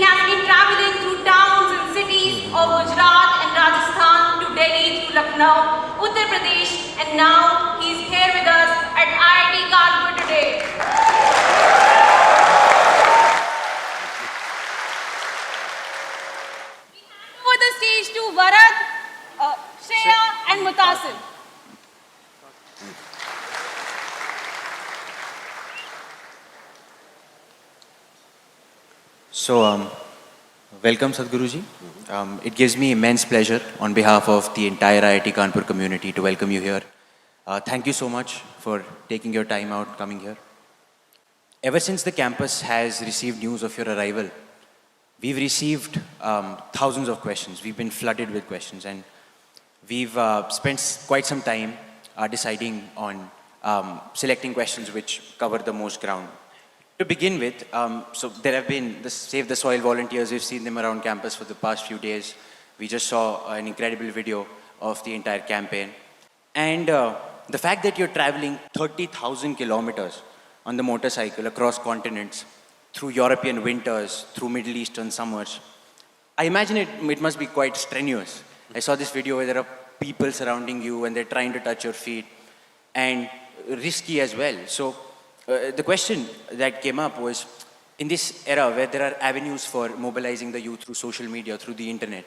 has been traveling through towns and cities of Gujarat and Rajasthan to Delhi through Lucknow, Uttar Pradesh, and now he's here with us at IIT Kanpur today. We hand over the stage to Varad, Shreya and Mutasil. So, welcome Sadhguruji. It gives me immense pleasure on behalf of the entire IIT Kanpur community to welcome you here. Thank you so much for taking your time out coming here. Ever since the campus has received news of your arrival, we've received thousands of questions. We've been flooded with questions, and we've spent quite some time deciding on selecting questions which cover the most ground. To begin with, so there have been the Save the Soil volunteers. We've seen them around campus for the past few days. We just saw an incredible video of the entire campaign. And the fact that you're traveling 30,000 kilometers on the motorcycle across continents, through European winters, through Middle Eastern summers, I imagine it must be quite strenuous. I saw this video where there are people surrounding you and they're trying to touch your feet, and risky as well. So the question that came up was, in this era where there are avenues for mobilizing the youth through social media, through the internet,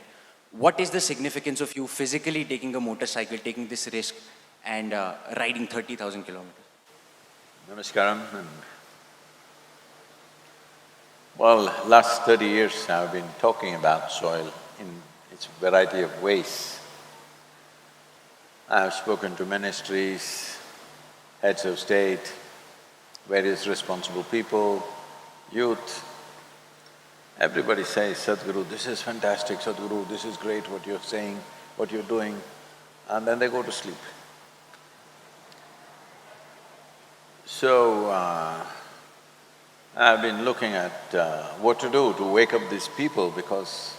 what is the significance of you physically taking a motorcycle, taking this risk, and riding 30,000 kilometers? Namaskaram. Well, last 30 years I've been talking about soil in its variety of ways. I've spoken to ministries, heads of state, various responsible people, youth. Everybody says, Sadhguru, this is fantastic, Sadhguru, this is great what you're saying, what you're doing, and then they go to sleep. So, I've been looking at what to do to wake up these people, because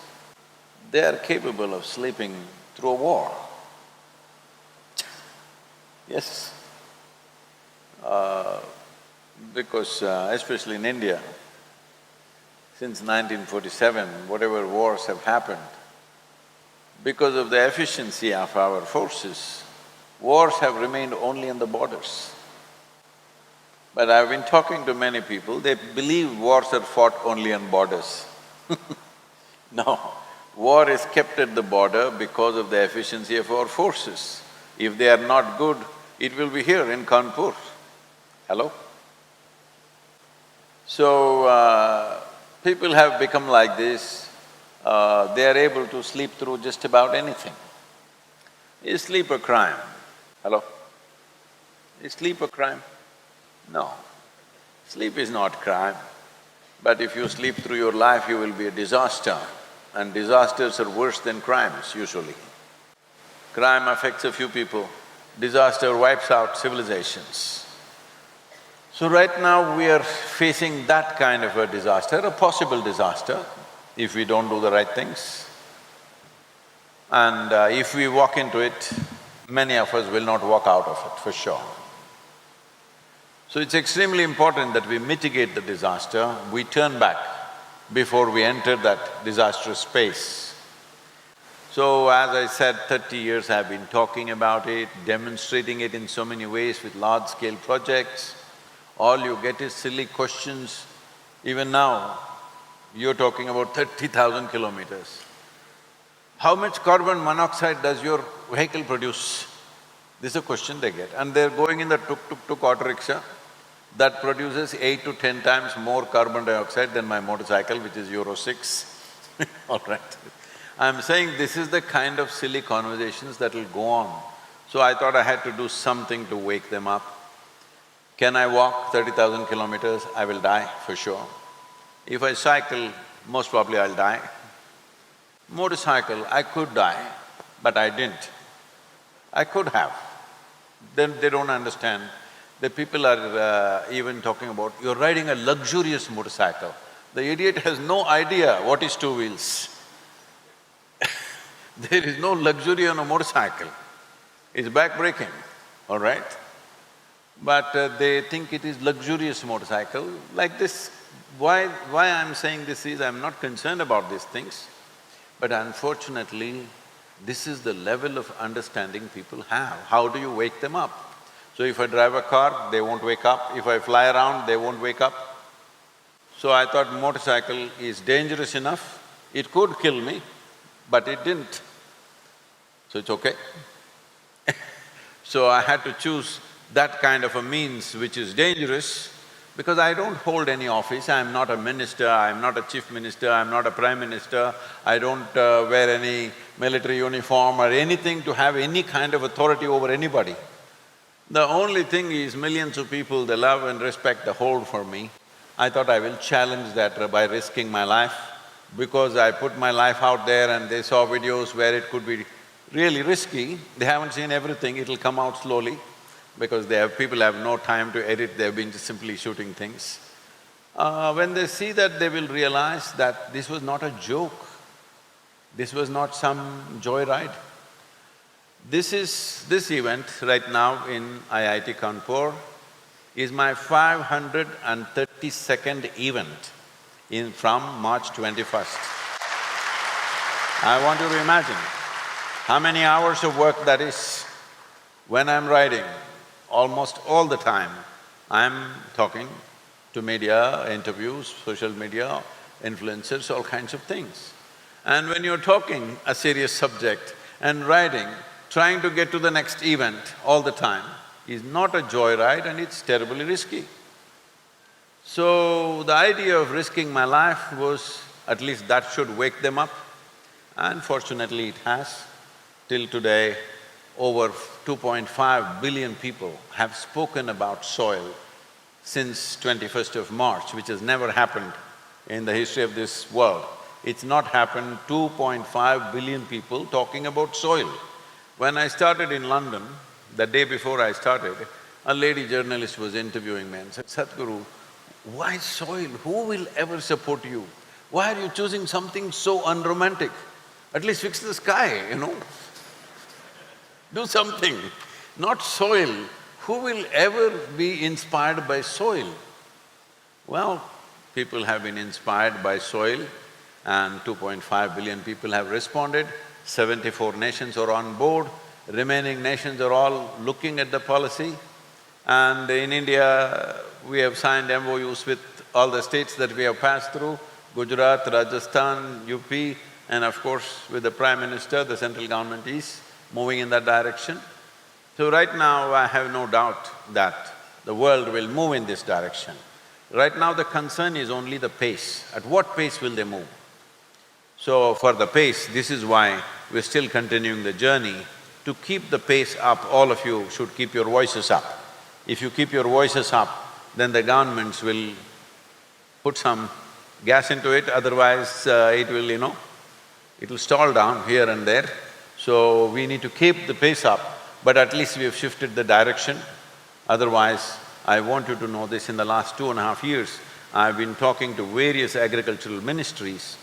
they are capable of sleeping through a war. Yes. Because especially in India, since 1947, whatever wars have happened, because of the efficiency of our forces, wars have remained only on the borders. But I've been talking to many people, they believe wars are fought only on borders. No, war is kept at the border because of the efficiency of our forces. If they are not good, it will be here in Kanpur. Hello? So, people have become like this, they are able to sleep through just about anything. Is sleep a crime? Hello? Is sleep a crime? No. Sleep is not crime, but if you sleep through your life, you will be a disaster, and disasters are worse than crimes usually. Crime affects a few people, disaster wipes out civilizations. So right now we are facing that kind of a disaster, a possible disaster, if we don't do the right things. And if we walk into it, many of us will not walk out of it, for sure. So it's extremely important that we mitigate the disaster, we turn back before we enter that disastrous space. So as I said, 30 years I've been talking about it, demonstrating it in so many ways with large-scale projects. All you get is silly questions. Even now, you're talking about 30,000 kilometers. How much carbon monoxide does your vehicle produce? This is a question they get. And they're going in the tuk-tuk auto rickshaw that produces 8 to 10 times more carbon dioxide than my motorcycle, which is Euro 6. All right. I'm saying this is the kind of silly conversations that will go on. So I thought I had to do something to wake them up. Can I walk 30,000 kilometers? I will die, for sure. If I cycle, most probably I'll die. Motorcycle, I could die, but I didn't. I could have. Then they don't understand. The people are even talking about, you're riding a luxurious motorcycle. The idiot has no idea what is two wheels. There is no luxury on a motorcycle. It's back-breaking, all right? But they think it is luxurious motorcycle, like this why I'm saying this is, I'm not concerned about these things, but unfortunately, this is the level of understanding people have. How do you wake them up? So if I drive a car, they won't wake up. If I fly around, they won't wake up. So I thought motorcycle is dangerous enough. It could kill me, but it didn't. So it's okay. So I had to choose that kind of a means which is dangerous, because I don't hold any office, I'm not a minister, I'm not a chief minister, I'm not a prime minister, I don't wear any military uniform or anything to have any kind of authority over anybody. The only thing is millions of people, they love and respect the hold for me. I thought I will challenge that by risking my life, because I put my life out there and they saw videos where it could be really risky. They haven't seen everything, it'll come out slowly, because people have no time to edit, they've been just simply shooting things. When they see that, they will realize that this was not a joke, this was not some joyride. This event right now in IIT Kanpur is my 532nd event from March 21st. I want you to imagine how many hours of work that is. When I'm riding, almost all the time, I'm talking to media, interviews, social media, influencers, all kinds of things. And when you're talking a serious subject and riding, trying to get to the next event all the time is not a joyride and it's terribly risky. So the idea of risking my life was, at least that should wake them up, and fortunately it has. Till today, over 2.5 billion people have spoken about soil since 21st of March, which has never happened in the history of this world. It's not happened, 2.5 billion people talking about soil. When I started in London, the day before I started, a lady journalist was interviewing me and said, "Sadhguru, why soil? Who will ever support you? Why are you choosing something so unromantic? At least fix the sky, you know? Do something, not soil. Who will ever be inspired by soil?" Well, people have been inspired by soil and 2.5 billion people have responded, 74 nations are on board, remaining nations are all looking at the policy. And in India, we have signed MOUs with all the states that we have passed through, Gujarat, Rajasthan, UP, and of course with the Prime Minister, the central government is moving in that direction. So right now, I have no doubt that the world will move in this direction. Right now, the concern is only the pace. At what pace will they move? So for the pace, this is why we're still continuing the journey. To keep the pace up, all of you should keep your voices up. If you keep your voices up, then the governments will put some gas into it, otherwise it will, it'll stall down here and there. So we need to keep the pace up, but at least we have shifted the direction. Otherwise, I want you to know this, in the last 2.5 years, I've been talking to various agricultural ministries.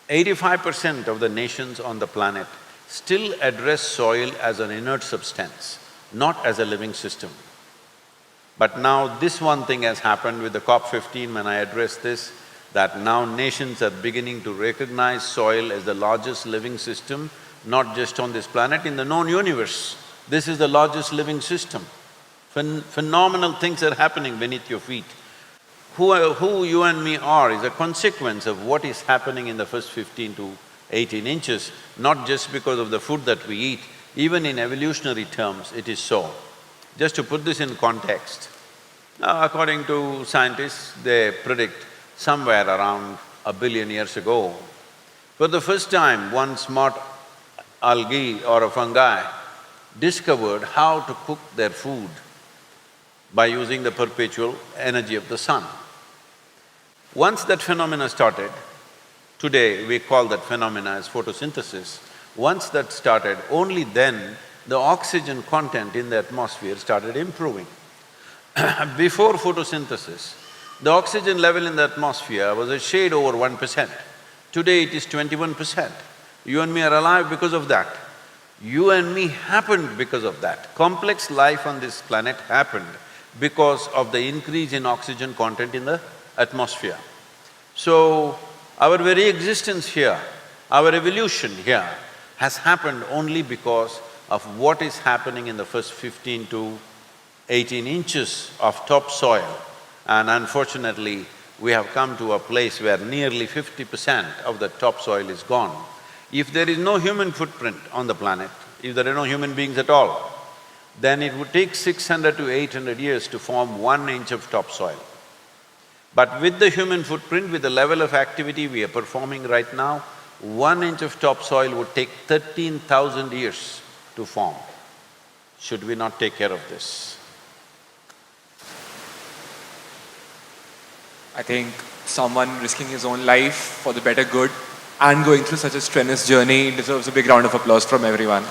85% of the nations on the planet still address soil as an inert substance, not as a living system. But now this one thing has happened with the COP15 when I addressed this, that now nations are beginning to recognize soil as the largest living system, not just on this planet, in the known universe. This is the largest living system. Phenomenal things are happening beneath your feet. Who you and me are is a consequence of what is happening in the first 15 to 18 inches, not just because of the food that we eat, even in evolutionary terms, it is so. Just to put this in context, according to scientists, they predict somewhere around 1 billion years ago, for the first time, one smart algae or a fungi discovered how to cook their food by using the perpetual energy of the sun. Once that phenomena started, today we call that phenomena as photosynthesis, once that started, only then the oxygen content in the atmosphere started improving. Before photosynthesis, the oxygen level in the atmosphere was a shade over 1%. Today it is 21%. You and me are alive because of that. You and me happened because of that. Complex life on this planet happened because of the increase in oxygen content in the atmosphere. So, our very existence here, our evolution here has happened only because of what is happening in the first 15 to 18 inches of topsoil. And unfortunately, we have come to a place where nearly 50% of the topsoil is gone. If there is no human footprint on the planet, if there are no human beings at all, then it would take 600 to 800 years to form 1 inch of topsoil. But with the human footprint, with the level of activity we are performing right now, 1 inch of topsoil would take 13,000 years to form. Should we not take care of this? I think someone risking his own life for the better good and going through such a strenuous journey deserves a big round of applause from everyone.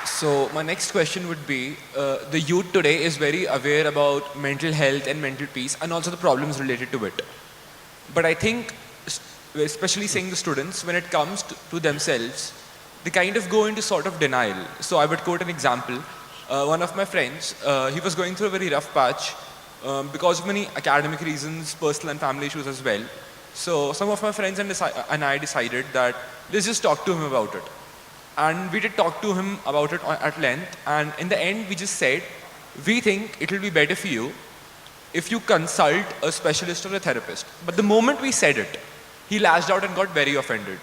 So my next question would be, the youth today is very aware about mental health and mental peace and also the problems related to it. But I think, especially seeing the students, when it comes to themselves, they kind of go into sort of denial. So I would quote an example. One of my friends, he was going through a very rough patch because of many academic reasons, personal and family issues as well. So some of my friends and I decided that let's just talk to him about it. And we did talk to him about it at length, and in the end we just said, we think it will be better for you if you consult a specialist or a therapist. But the moment we said it, he lashed out and got very offended.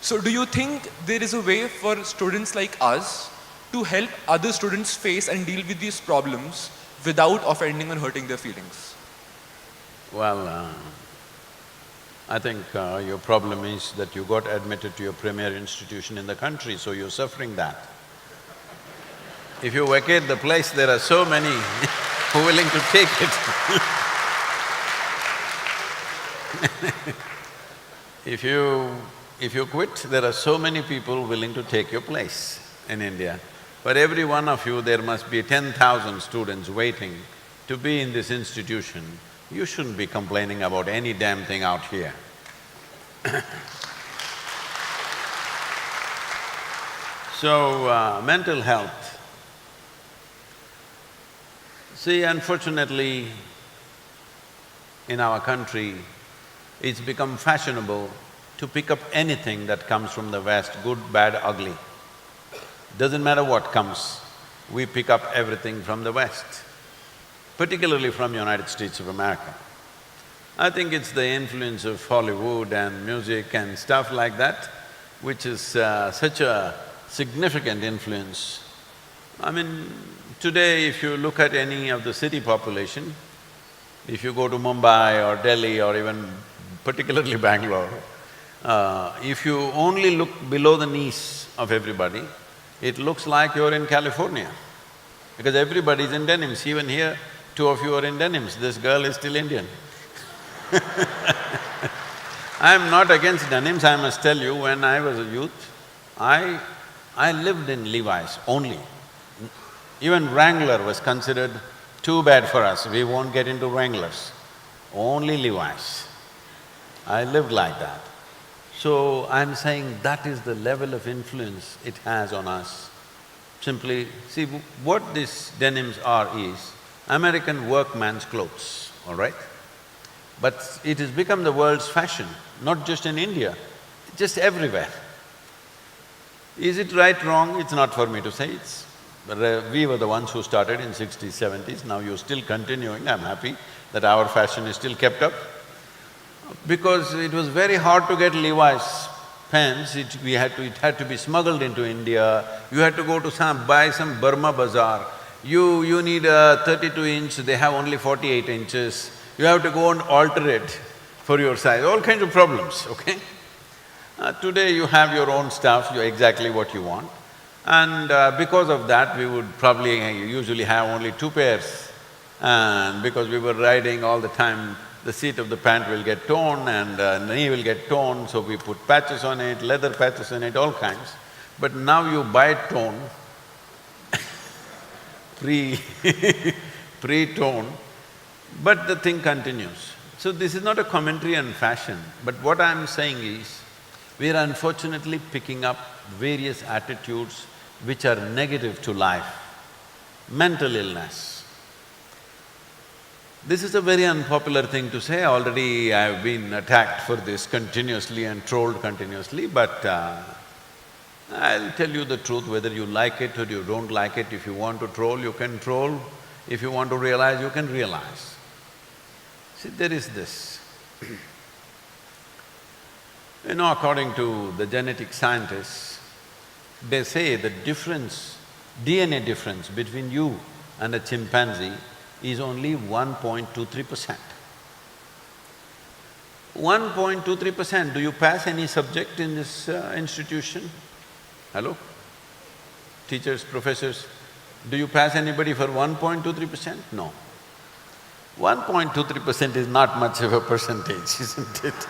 So do you think there is a way for students like us to help other students face and deal with these problems without offending or hurting their feelings? Well, I think your problem is that you got admitted to your premier institution in the country, so you're suffering that. If you vacate the place, there are so many who are willing to take it. If you quit, there are so many people willing to take your place in India. For every one of you, there must be 10,000 students waiting to be in this institution. You shouldn't be complaining about any damn thing out here. So, mental health. See, unfortunately, in our country, it's become fashionable to pick up anything that comes from the West, good, bad, ugly. Doesn't matter what comes, we pick up everything from the West, particularly from United States of America. I think it's the influence of Hollywood and music and stuff like that, which is such a significant influence. I mean, today if you look at any of the city population, if you go to Mumbai or Delhi or even particularly Bangalore, if you only look below the knees of everybody, it looks like you're in California, because everybody's in denims. Even here, 2 of you are in denims, this girl is still Indian. I'm not against denims, I must tell you, when I was a youth, I lived in Levi's only. Even Wrangler was considered too bad for us, we won't get into Wranglers, only Levi's. I lived like that. So, I'm saying that is the level of influence it has on us. Simply, see, what these denims are is American workman's clothes, all right? But it has become the world's fashion, not just in India, just everywhere. Is it right, wrong? It's not for me to say, we were the ones who started in 60s, 70s, now you're still continuing, I'm happy that our fashion is still kept up. Because it was very hard to get Levi's pants, it had to be smuggled into India, you had to go to buy some Burma bazaar. You need a 32-inch, they have only 48 inches, you have to go and alter it for your size, all kinds of problems, okay? Today you have your own stuff, you're exactly what you want. And because of that, we would probably usually have only 2 pairs. And because we were riding all the time, the seat of the pant will get torn and the knee will get torn, so we put patches on it, leather patches on it, all kinds. But now you buy it torn, pre-torn, but the thing continues. So this is not a commentary on fashion, but what I'm saying is, we are unfortunately picking up various attitudes which are negative to life. mental illness. This is a very unpopular thing to say, already I've been attacked for this continuously and trolled continuously, but I'll tell you the truth, whether you like it or you don't like it. If you want to troll, you can troll. If you want to realize, you can realize. See, there is this. You know, according to the genetic scientists, they say the difference, DNA difference between you and a chimpanzee is only 1.23%. 1.23%, do you pass any subject in this institution? Hello? Teachers, professors, do you pass anybody for 1.23%? No. 1.23% is not much of a percentage, isn't it?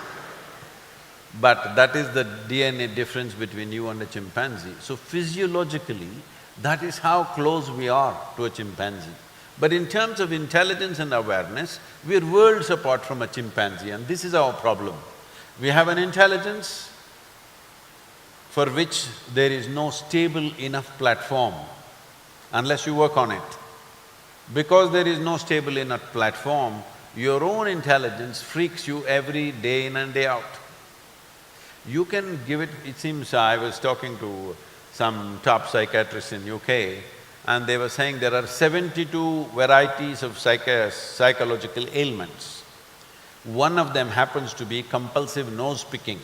But that is the DNA difference between you and a chimpanzee. So physiologically, that is how close we are to a chimpanzee. But in terms of intelligence and awareness, we are worlds apart from a chimpanzee, and this is our problem. We have an intelligence for which there is no stable enough platform unless you work on it. Because there is no stable enough platform, your own intelligence freaks you every day in and day out. You can give it seems I was talking to some top psychiatrists in UK, and they were saying there are 72 varieties of psychological ailments. One of them happens to be compulsive nose-picking.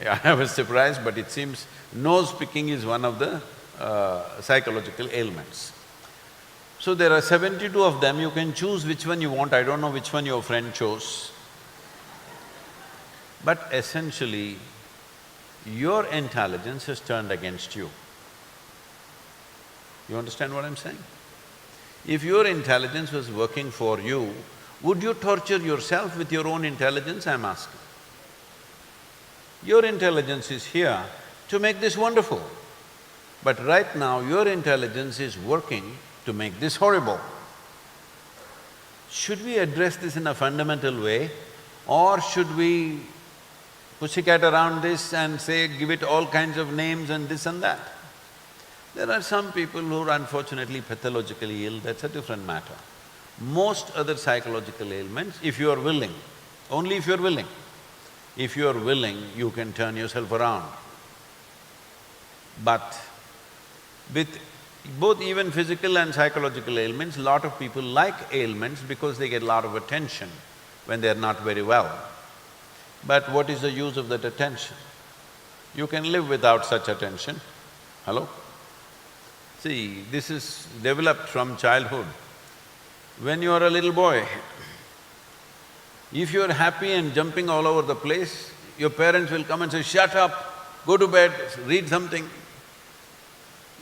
Yeah, I was surprised, but it seems nose-picking is one of the psychological ailments. So there are 72 of them, you can choose which one you want, I don't know which one your friend chose. But essentially, your intelligence has turned against you. You understand what I'm saying? If your intelligence was working for you, would you torture yourself with your own intelligence, I'm asking? Your intelligence is here to make this wonderful. But right now, your intelligence is working to make this horrible. Should we address this in a fundamental way, or should we pussycat around this and say, give it all kinds of names and this and that? There are some people who are unfortunately pathologically ill, that's a different matter. Most other psychological ailments, if you are willing, only if you are willing. If you are willing, you can turn yourself around. But with both even physical and psychological ailments, lot of people like ailments because they get a lot of attention when they're not very well. But what is the use of that attention? You can live without such attention. Hello? See, this is developed from childhood. When you are a little boy, if you are happy and jumping all over the place, your parents will come and say, shut up, go to bed, read something.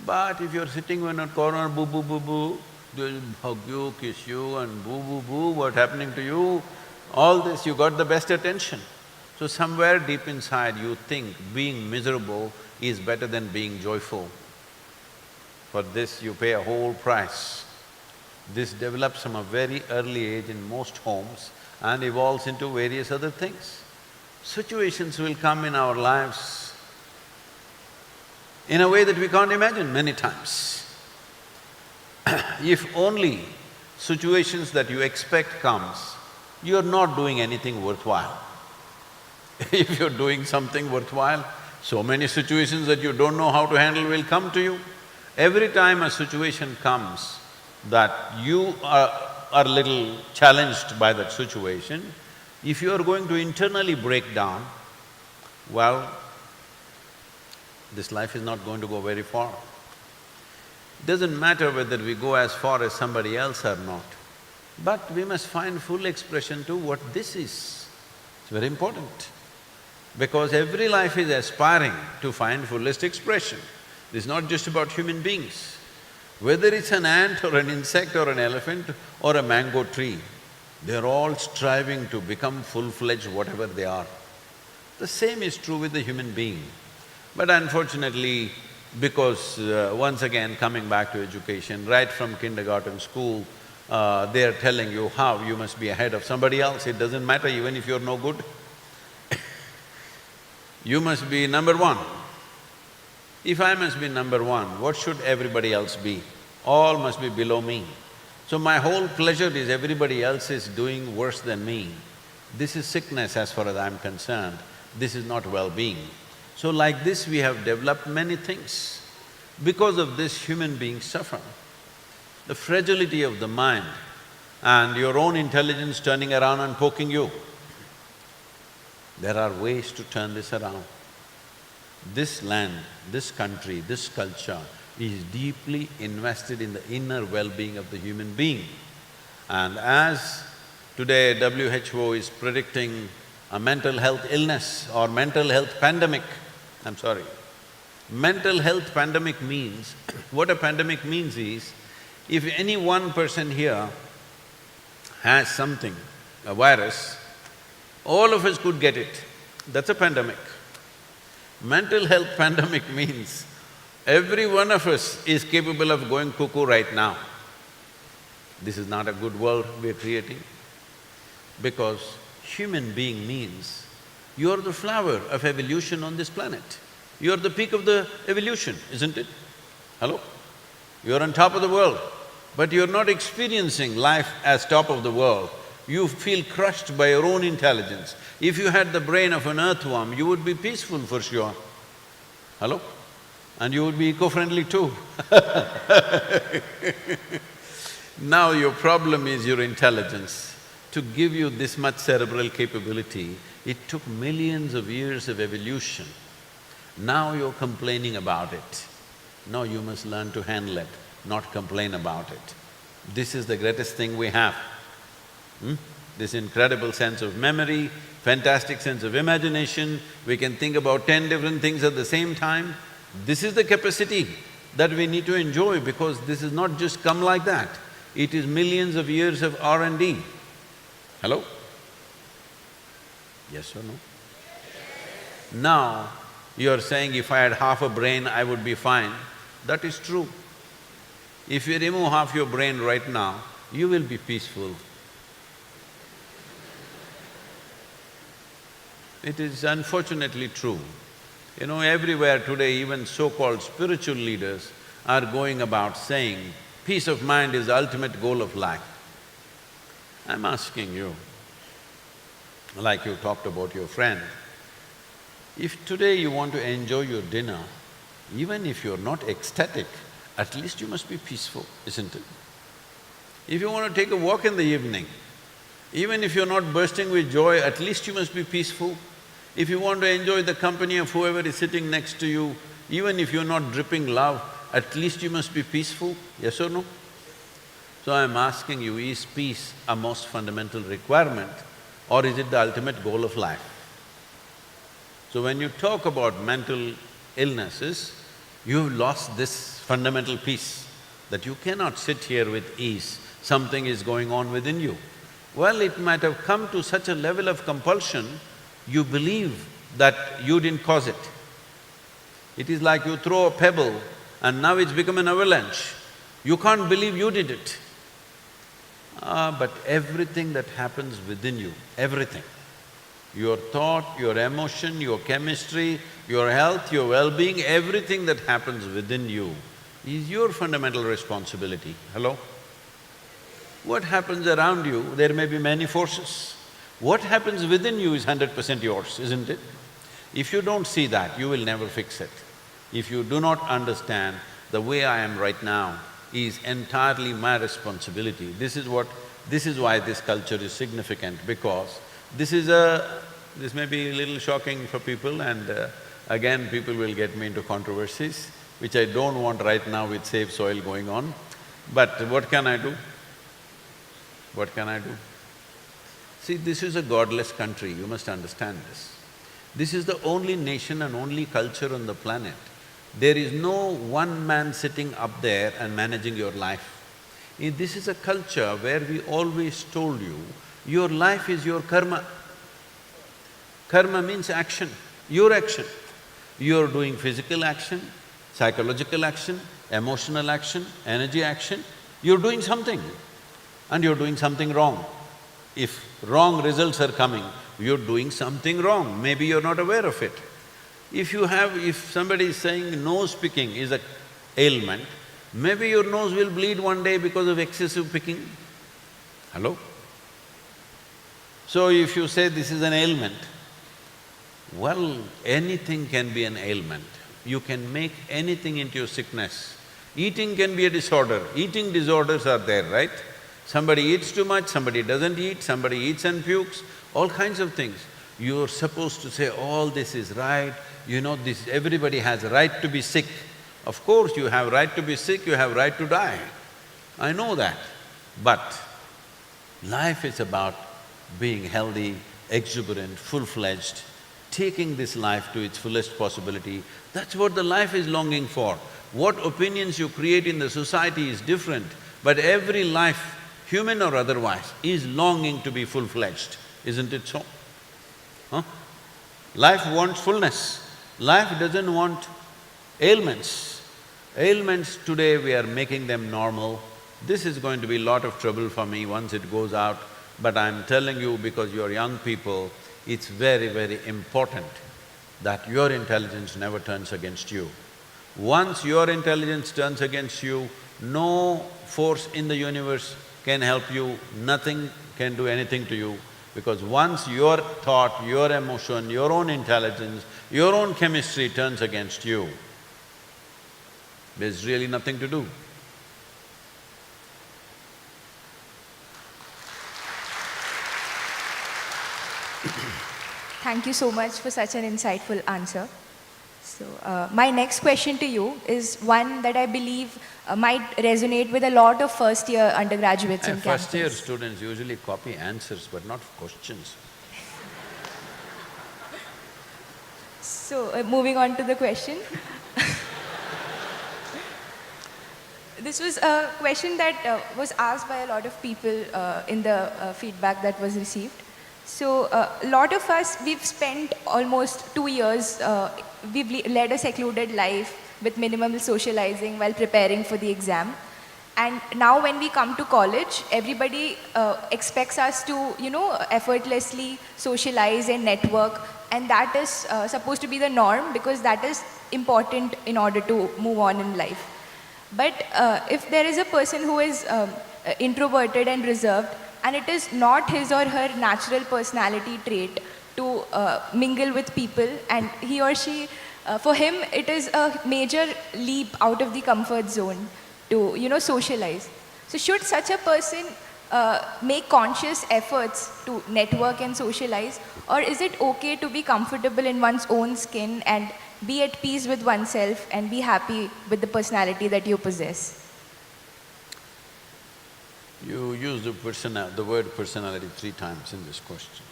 But if you're sitting in a corner, boo, boo, boo, boo, they'll hug you, kiss you and boo, boo, boo, what's happening to you? All this, you got the best attention. So somewhere deep inside you think being miserable is better than being joyful. For this you pay a whole price. This develops from a very early age in most homes and evolves into various other things. Situations will come in our lives in a way that we can't imagine many times. If only situations that you expect comes, you're not doing anything worthwhile. If you're doing something worthwhile, so many situations that you don't know how to handle will come to you. Every time a situation comes that you are little challenged by that situation, if you are going to internally break down, well, this life is not going to go very far. Doesn't matter whether we go as far as somebody else or not, but we must find full expression to what this is. It's very important. Because every life is aspiring to find fullest expression. This is not just about human beings. Whether it's an ant or an insect or an elephant or a mango tree, they're all striving to become full-fledged whatever they are. The same is true with the human being. But unfortunately, because once again coming back to education, right from kindergarten, school, they're telling you how you must be ahead of somebody else. It doesn't matter even if you're no good. You must be number one. If I must be number one, what should everybody else be? all must be below me. So my whole pleasure is everybody else is doing worse than me. This is sickness as far as I'm concerned, this is not well-being. So like this we have developed many things. Because of this, human beings suffer. The fragility of the mind and your own intelligence turning around and poking you. There are ways to turn this around. This land, this country, this culture is deeply invested in the inner well-being of the human being. And as today WHO is predicting a mental health illness or mental health pandemic, I'm sorry, mental health pandemic means, what a pandemic means is, if any one person here has something, a virus, all of us could get it. That's a pandemic. Mental health pandemic means every one of us is capable of going cuckoo right now. This is not a good world we're creating, because human being means you're the flower of evolution on this planet. You're the peak of the evolution, isn't it? Hello? You're on top of the world, but you're not experiencing life as top of the world. You feel crushed by your own intelligence. If you had the brain of an earthworm, you would be peaceful for sure. Hello? And you would be eco-friendly too. Now your problem is your intelligence. To give you this much cerebral capability, it took millions of years of evolution. Now you're complaining about it. No, you must learn to handle it, not complain about it. This is the greatest thing we have. This incredible sense of memory, fantastic sense of imagination, we can think about 10 different things at the same time. This is the capacity that we need to enjoy, because this is not just come like that. It is millions of years of R&D. Hello? Yes or no? Now, you're saying if I had half a brain, I would be fine. That is true. If you remove half your brain right now, you will be peaceful. It is unfortunately true. You know, everywhere today, even so-called spiritual leaders are going about saying, peace of mind is the ultimate goal of life. I'm asking you, like you talked about your friend, if today you want to enjoy your dinner, even if you're not ecstatic, at least you must be peaceful, isn't it? If you want to take a walk in the evening, even if you're not bursting with joy, at least you must be peaceful. If you want to enjoy the company of whoever is sitting next to you, even if you're not dripping love, at least you must be peaceful, yes or no? So I'm asking you, is peace a most fundamental requirement, or is it the ultimate goal of life? So when you talk about mental illnesses, you've lost this fundamental peace, that you cannot sit here with ease, something is going on within you. Well, it might have come to such a level of compulsion, you believe that you didn't cause it. It is like you throw a pebble and now it's become an avalanche. You can't believe you did it. But everything that happens within you, everything, your thought, your emotion, your chemistry, your health, your well-being, everything that happens within you is your fundamental responsibility. Hello? What happens around you, there may be many forces. What happens within you is 100% yours, isn't it? If you don't see that, you will never fix it. If you do not understand the way I am right now is entirely my responsibility, this is why this culture is significant, because this may be a little shocking for people, and again people will get me into controversies, which I don't want right now with Save Soil going on. But what can I do? What can I do? See, this is a godless country, you must understand this. This is the only nation and only culture on the planet. There is no one man sitting up there and managing your life. This is a culture where we always told you, your life is your karma. Karma means action, your action. You're doing physical action, psychological action, emotional action, energy action, you're doing something, and you're doing something wrong. If wrong results are coming, you're doing something wrong, maybe you're not aware of it. If somebody is saying nose picking is a ailment, Maybe your nose will bleed one day because of excessive picking. Hello? So if you say this is an ailment, well, anything can be an ailment. You can make anything into a sickness. Eating can be a disorder. Eating disorders are there, right? Somebody eats too much, somebody doesn't eat, somebody eats and pukes, all kinds of things. You're supposed to say, all this is right, this… everybody has a right to be sick. Of course, you have right to be sick, you have right to die. I know that. But life is about being healthy, exuberant, full-fledged, taking this life to its fullest possibility. That's what the life is longing for. What opinions you create in the society is different, but every life, human or otherwise, is longing to be full-fledged, isn't it so? Huh? Life wants fullness. Life doesn't want ailments. Ailments today we are making them normal. This is going to be a lot of trouble for me once it goes out, but I'm telling you because you're young people, it's very, very important that your intelligence never turns against you. Once your intelligence turns against you, no force in the universe can help you, nothing can do anything to you, because once your thought, your emotion, your own intelligence, your own chemistry turns against you, there's really nothing to do. Thank you so much for such an insightful answer. So, my next question to you is one that I believe might resonate with a lot of first-year undergraduates in campus. First-year students usually copy answers but not questions. So, moving on to the question. This was a question that was asked by a lot of people in the feedback that was received. So, a lot of us, we've spent almost 2 years, we've led a secluded life with minimal socializing while preparing for the exam. And now when we come to college, everybody expects us to, effortlessly socialize and network, and that is supposed to be the norm because that is important in order to move on in life. But if there is a person who is introverted and reserved, and it is not his or her natural personality trait to mingle with people, and he or she, for him, it is a major leap out of the comfort zone to, socialize. So should such a person make conscious efforts to network and socialize, or is it okay to be comfortable in one's own skin and be at peace with oneself and be happy with the personality that you possess? You used the word personality 3 times in this question.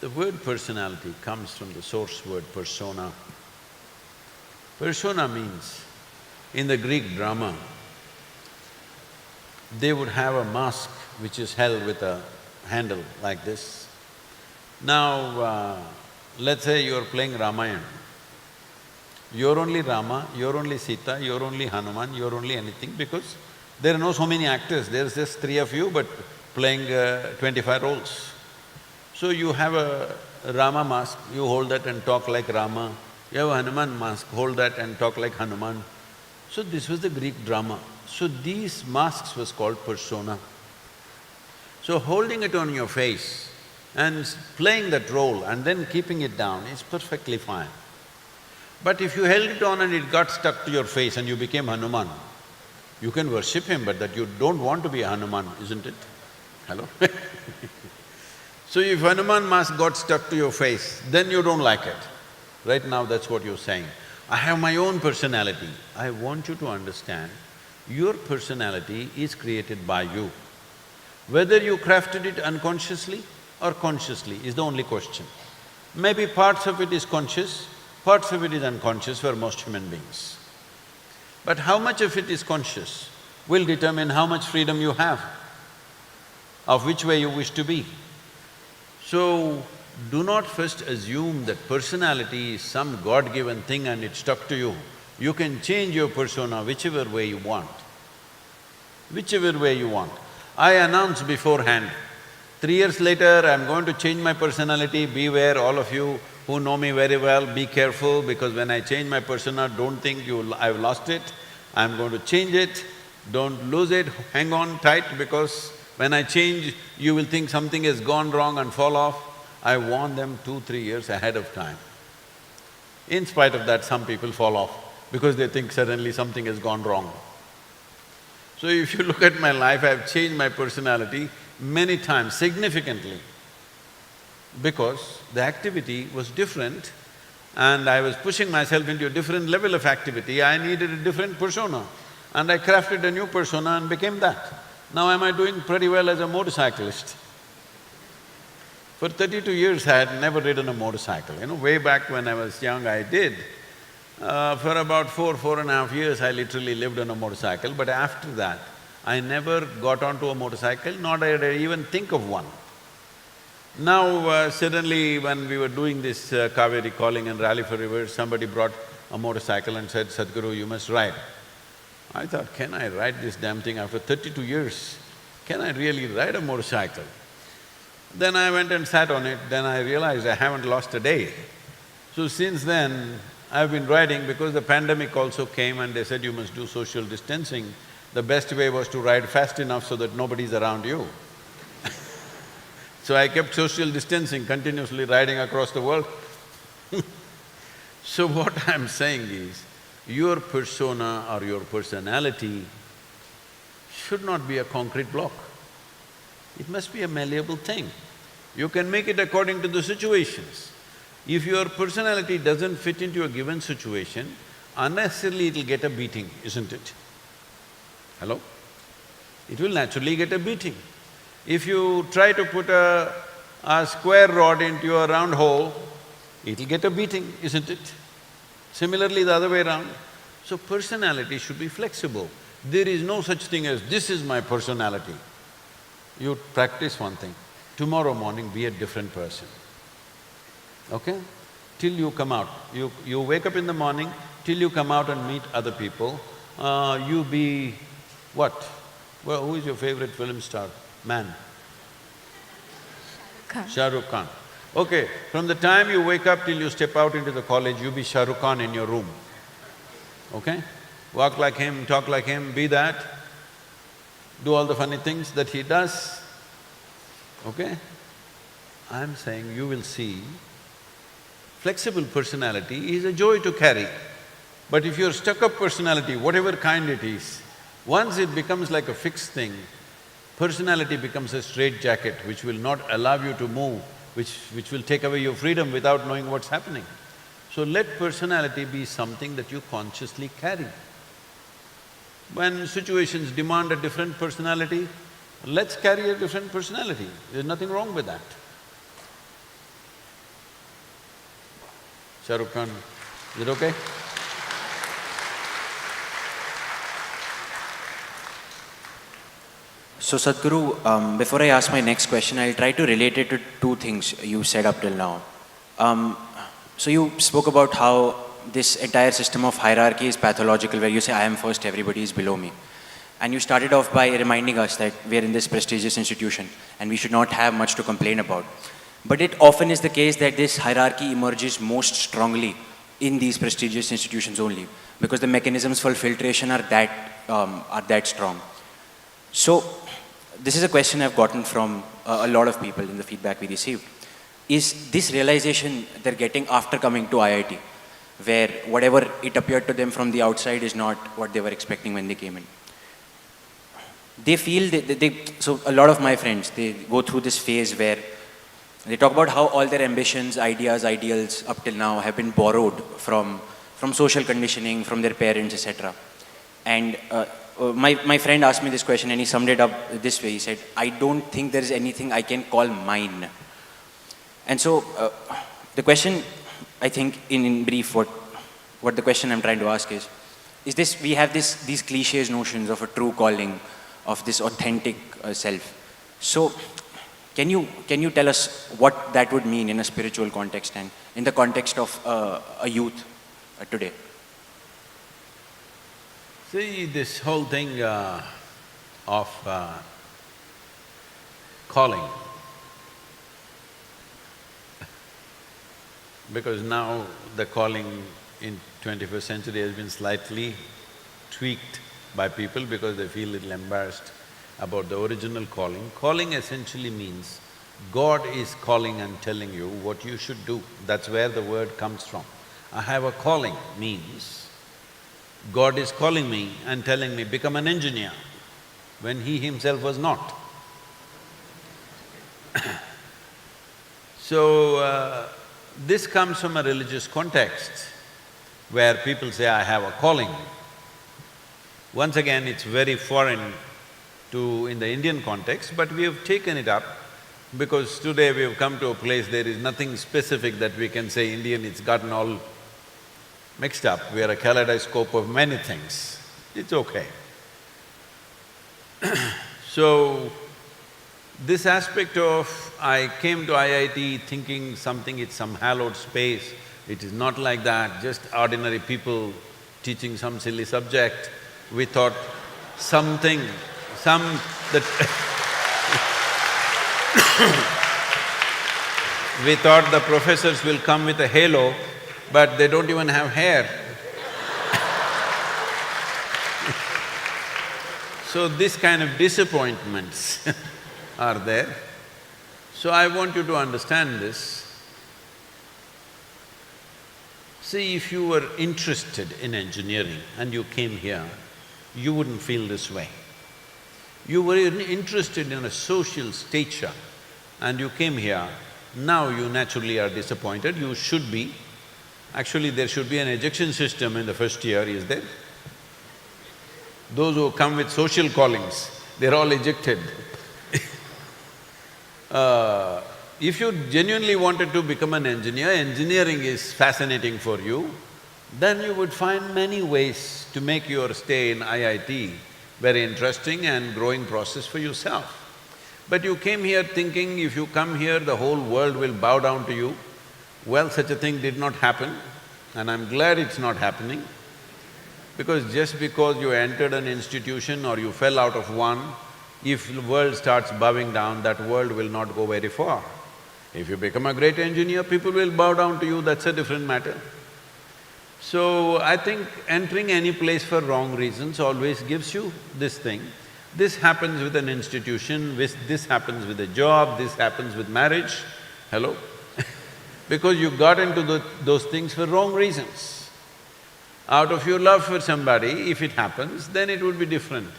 The word personality comes from the source word persona. Persona means, in the Greek drama, they would have a mask which is held with a handle like this. Now, let's say you're playing Ramayana. You're only Rama, you're only Sita, you're only Hanuman, you're only anything because there are no so many actors, there's just 3 of you but playing 25 roles. So you have a Rama mask, you hold that and talk like Rama. You have a Hanuman mask, hold that and talk like Hanuman. So this was the Greek drama. So these masks was called persona. So holding it on your face and playing that role and then keeping it down is perfectly fine. But if you held it on and it got stuck to your face and you became Hanuman, you can worship him, but that you don't want to be a Hanuman, isn't it? Hello? So if Hanuman mask got stuck to your face, then you don't like it. Right now, that's what you're saying. I have my own personality. I want you to understand, your personality is created by you. Whether you crafted it unconsciously or consciously is the only question. Maybe parts of it is conscious, parts of it is unconscious for most human beings. But how much of it is conscious will determine how much freedom you have, of which way you wish to be. So, do not first assume that personality is some God-given thing and it's stuck to you. You can change your persona whichever way you want, whichever way you want. I announce beforehand, 3 years later I'm going to change my personality, beware all of you who know me very well, be careful, because when I change my persona, don't think I've lost it. I'm going to change it, don't lose it, hang on tight, because when I change, you will think something has gone wrong and fall off. I warn them 2-3 years ahead of time. In spite of that, some people fall off because they think suddenly something has gone wrong. So if you look at my life, I've changed my personality many times, significantly, because the activity was different and I was pushing myself into a different level of activity. I needed a different persona and I crafted a new persona and became that. Now am I doing pretty well as a motorcyclist? For 32 years I had never ridden a motorcycle. Way back when I was young I did. For about 4.5 years I literally lived on a motorcycle, but after that I never got onto a motorcycle, nor did I even think of one. Now suddenly when we were doing this Kaveri calling and rally for rivers, somebody brought a motorcycle and said, "Sadhguru, you must ride." I thought, can I ride this damn thing after 32 years? Can I really ride a motorcycle? Then I went and sat on it, then I realized I haven't lost a day. So since then, I've been riding because the pandemic also came and they said you must do social distancing. The best way was to ride fast enough so that nobody's around you. So I kept social distancing, continuously riding across the world. So what I'm saying is, your persona or your personality should not be a concrete block. It must be a malleable thing. You can make it according to the situations. If your personality doesn't fit into a given situation, unnecessarily it'll get a beating, isn't it? Hello? It will naturally get a beating. If you try to put a square rod into a round hole, it'll get a beating, isn't it? Similarly, the other way around. So personality should be flexible. There is no such thing as, this is my personality. You practice one thing, tomorrow morning be a different person, okay? Till you come out. You wake up in the morning, till you come out and meet other people, you be what? Well, who is your favorite film star? Man? Shah Rukh Khan. Okay, from the time you wake up till you step out into the college, you be Shah Rukh Khan in your room, okay? Walk like him, talk like him, be that, do all the funny things that he does, okay? I'm saying you will see, flexible personality is a joy to carry. But if you're stuck-up personality, whatever kind it is, once it becomes like a fixed thing, personality becomes a straitjacket which will not allow you to move, which will take away your freedom without knowing what's happening. So let personality be something that you consciously carry. When situations demand a different personality, let's carry a different personality. There's nothing wrong with that. Shah Rukh Khan, is it okay? So Sadhguru, before I ask my next question, I'll try to relate it to two things you said up till now. So you spoke about how this entire system of hierarchy is pathological, where you say, I am first, everybody is below me. And you started off by reminding us that we are in this prestigious institution and we should not have much to complain about. But it often is the case that this hierarchy emerges most strongly in these prestigious institutions only, because the mechanisms for filtration are that strong. So, this is a question I've gotten from a lot of people in the feedback we received. Is this realization they're getting after coming to IIT, where whatever it appeared to them from the outside is not what they were expecting when they came in? They feel so a lot of my friends, they go through this phase where they talk about how all their ambitions, ideas, ideals up till now have been borrowed from social conditioning, from their parents, etc. And my friend asked me this question and he summed it up this way. He said, I don't think there is anything I can call mine. And so the question, I think in brief, what the question I'm trying to ask is this, we have these cliches notions of a true calling, of this authentic self. So can you tell us what that would mean in a spiritual context and in the context of a youth today? See, this whole thing of calling, because now the calling in 21st century has been slightly tweaked by people because they feel a little embarrassed about the original calling. Calling essentially means God is calling and telling you what you should do. That's where the word comes from. I have a calling means God is calling me and telling me, become an engineer, when he himself was not. So, this comes from a religious context where people say, I have a calling. Once again, it's very foreign in the Indian context, but we have taken it up because today we have come to a place there is nothing specific that we can say Indian, it's gotten all mixed up. We are a kaleidoscope of many things. It's okay. So, this aspect of I came to IIT thinking something, it's some hallowed space, it is not like that, just ordinary people teaching some silly subject. We thought we thought the professors will come with a halo, but they don't even have hair. So this kind of disappointments are there. So I want you to understand this. See, if you were interested in engineering and you came here, you wouldn't feel this way. You were interested in a social stature and you came here, now you naturally are disappointed, you should be. Actually, there should be an ejection system in the first year, is there? Those who come with social callings, they're all ejected. If you genuinely wanted to become an engineer, engineering is fascinating for you, then you would find many ways to make your stay in IIT very interesting and growing process for yourself. But you came here thinking if you come here, the whole world will bow down to you. Well, such a thing did not happen, and I'm glad it's not happening, because just because you entered an institution or you fell out of one, if the world starts bowing down, that world will not go very far. If you become a great engineer, people will bow down to you, that's a different matter. So, I think entering any place for wrong reasons always gives you this thing. This happens with an institution, this happens with a job, this happens with marriage. Hello? Because you got into those things for wrong reasons. Out of your love for somebody, if it happens, then it would be different.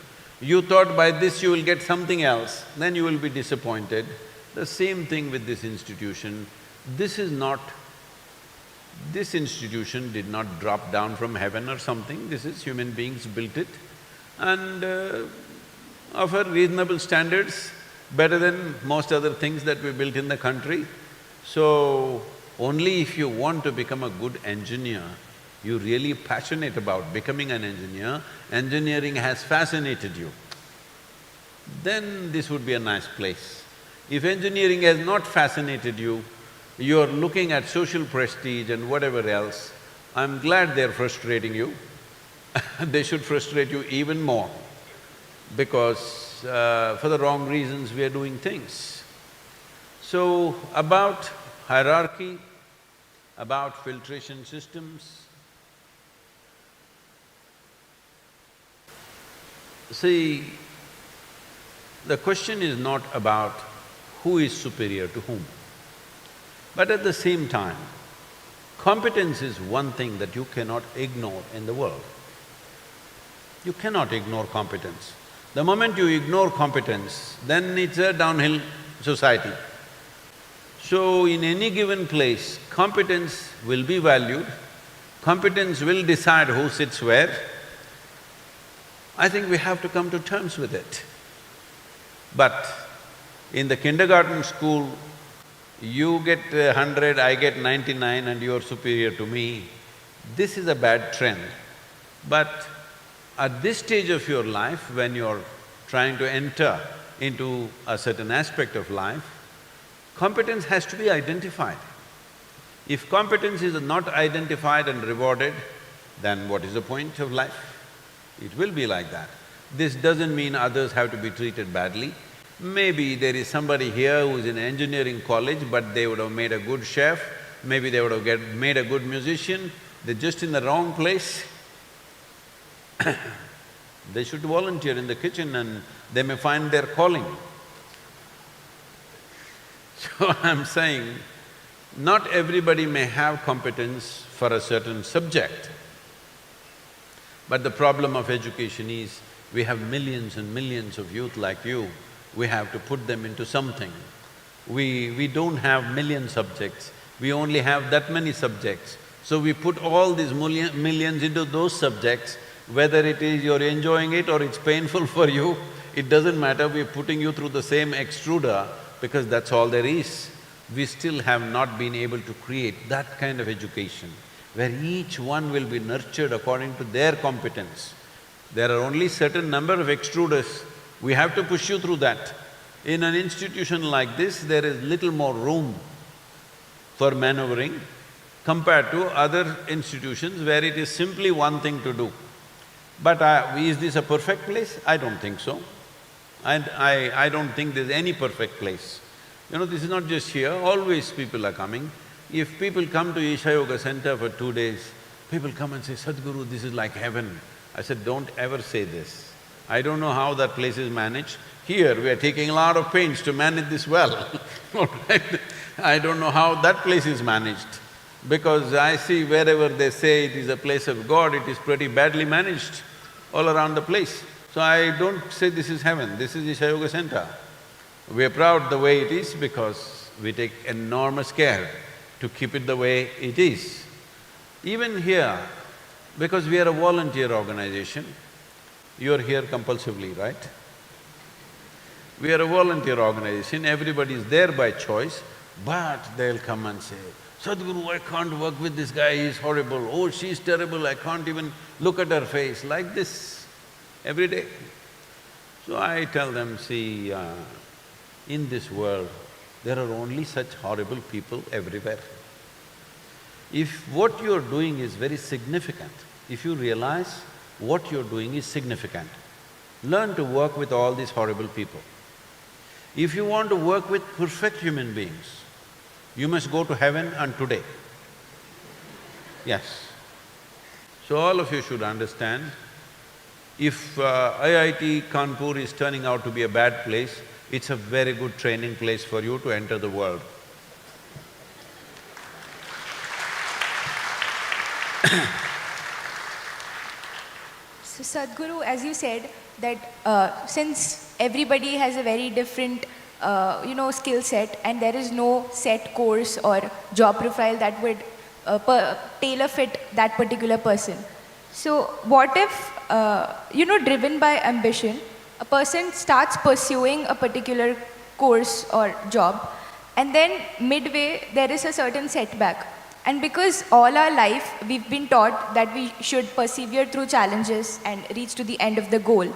You thought by this you will get something else, then you will be disappointed. The same thing with this institution. This institution did not drop down from heaven or something, this is human beings built it and offer reasonable standards, better than most other things that we built in the country. So, only if you want to become a good engineer, you're really passionate about becoming an engineer, engineering has fascinated you, then this would be a nice place. If engineering has not fascinated you, you're looking at social prestige and whatever else, I'm glad they're frustrating you. They should frustrate you even more, because for the wrong reasons we are doing things. So, about hierarchy, about filtration systems, see, the question is not about who is superior to whom. But at the same time, competence is one thing that you cannot ignore in the world. You cannot ignore competence. The moment you ignore competence, then it's a downhill society. So, in any given place, competence will be valued, competence will decide who sits where. I think we have to come to terms with it. But in the kindergarten school, you get 100, I get 99 and you're superior to me, this is a bad trend. But at this stage of your life, when you're trying to enter into a certain aspect of life, competence has to be identified. If competence is not identified and rewarded, then what is the point of life? It will be like that. This doesn't mean others have to be treated badly. Maybe there is somebody here who is in engineering college, but they would have made a good chef, maybe they would have made a good musician, they're just in the wrong place. They should volunteer in the kitchen and they may find their calling. So I'm saying, not everybody may have competence for a certain subject. But the problem of education is, we have millions and millions of youth like you, we have to put them into something. We don't have million subjects, we only have that many subjects. So we put all these millions into those subjects, whether it is you're enjoying it or it's painful for you, it doesn't matter, we're putting you through the same extruder because that's all there is. We still have not been able to create that kind of education where each one will be nurtured according to their competence. There are only certain number of extruders, we have to push you through that. In an institution like this, there is little more room for maneuvering compared to other institutions where it is simply one thing to do. But is this a perfect place? I don't think so. And I don't think there's any perfect place. You know, this is not just here, always people are coming. If people come to Isha Yoga Center for 2 days, people come and say, Sadhguru, this is like heaven. I said, don't ever say this. I don't know how that place is managed. Here, we are taking a lot of pains to manage this well. All right? I don't know how that place is managed, because I see wherever they say it is a place of God, it is pretty badly managed all around the place. So I don't say this is heaven, this is Isha Yoga Center. We are proud the way it is because we take enormous care to keep it the way it is. Even here, because we are a volunteer organization, you are here compulsively, right? We are a volunteer organization, everybody is there by choice, but they'll come and say, Sadhguru, I can't work with this guy, he's horrible, oh, she's terrible, I can't even look at her face, like this, every day. So I tell them, see, in this world, there are only such horrible people everywhere. If what you're doing is very significant, if you realize what you're doing is significant, learn to work with all these horrible people. If you want to work with perfect human beings, you must go to heaven and today. Yes. So all of you should understand, if IIT Kanpur is turning out to be a bad place, it's a very good training place for you to enter the world. So Sadhguru, as you said, that since everybody has a very different skill set and there is no set course or job profile that would tailor fit that particular person. So what if, driven by ambition, a person starts pursuing a particular course or job and then midway there is a certain setback. And because all our life we've been taught that we should persevere through challenges and reach to the end of the goal.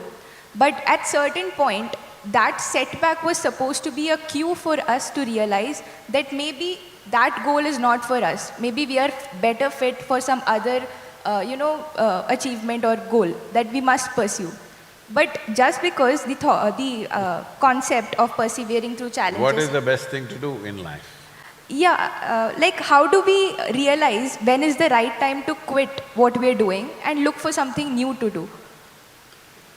But at certain point, that setback was supposed to be a cue for us to realize that maybe that goal is not for us. Maybe we are better fit for some other, achievement or goal that we must pursue. But just because the concept of persevering through challenges… What is the best thing to do in life? Yeah, like how do we realize when is the right time to quit what we're doing and look for something new to do?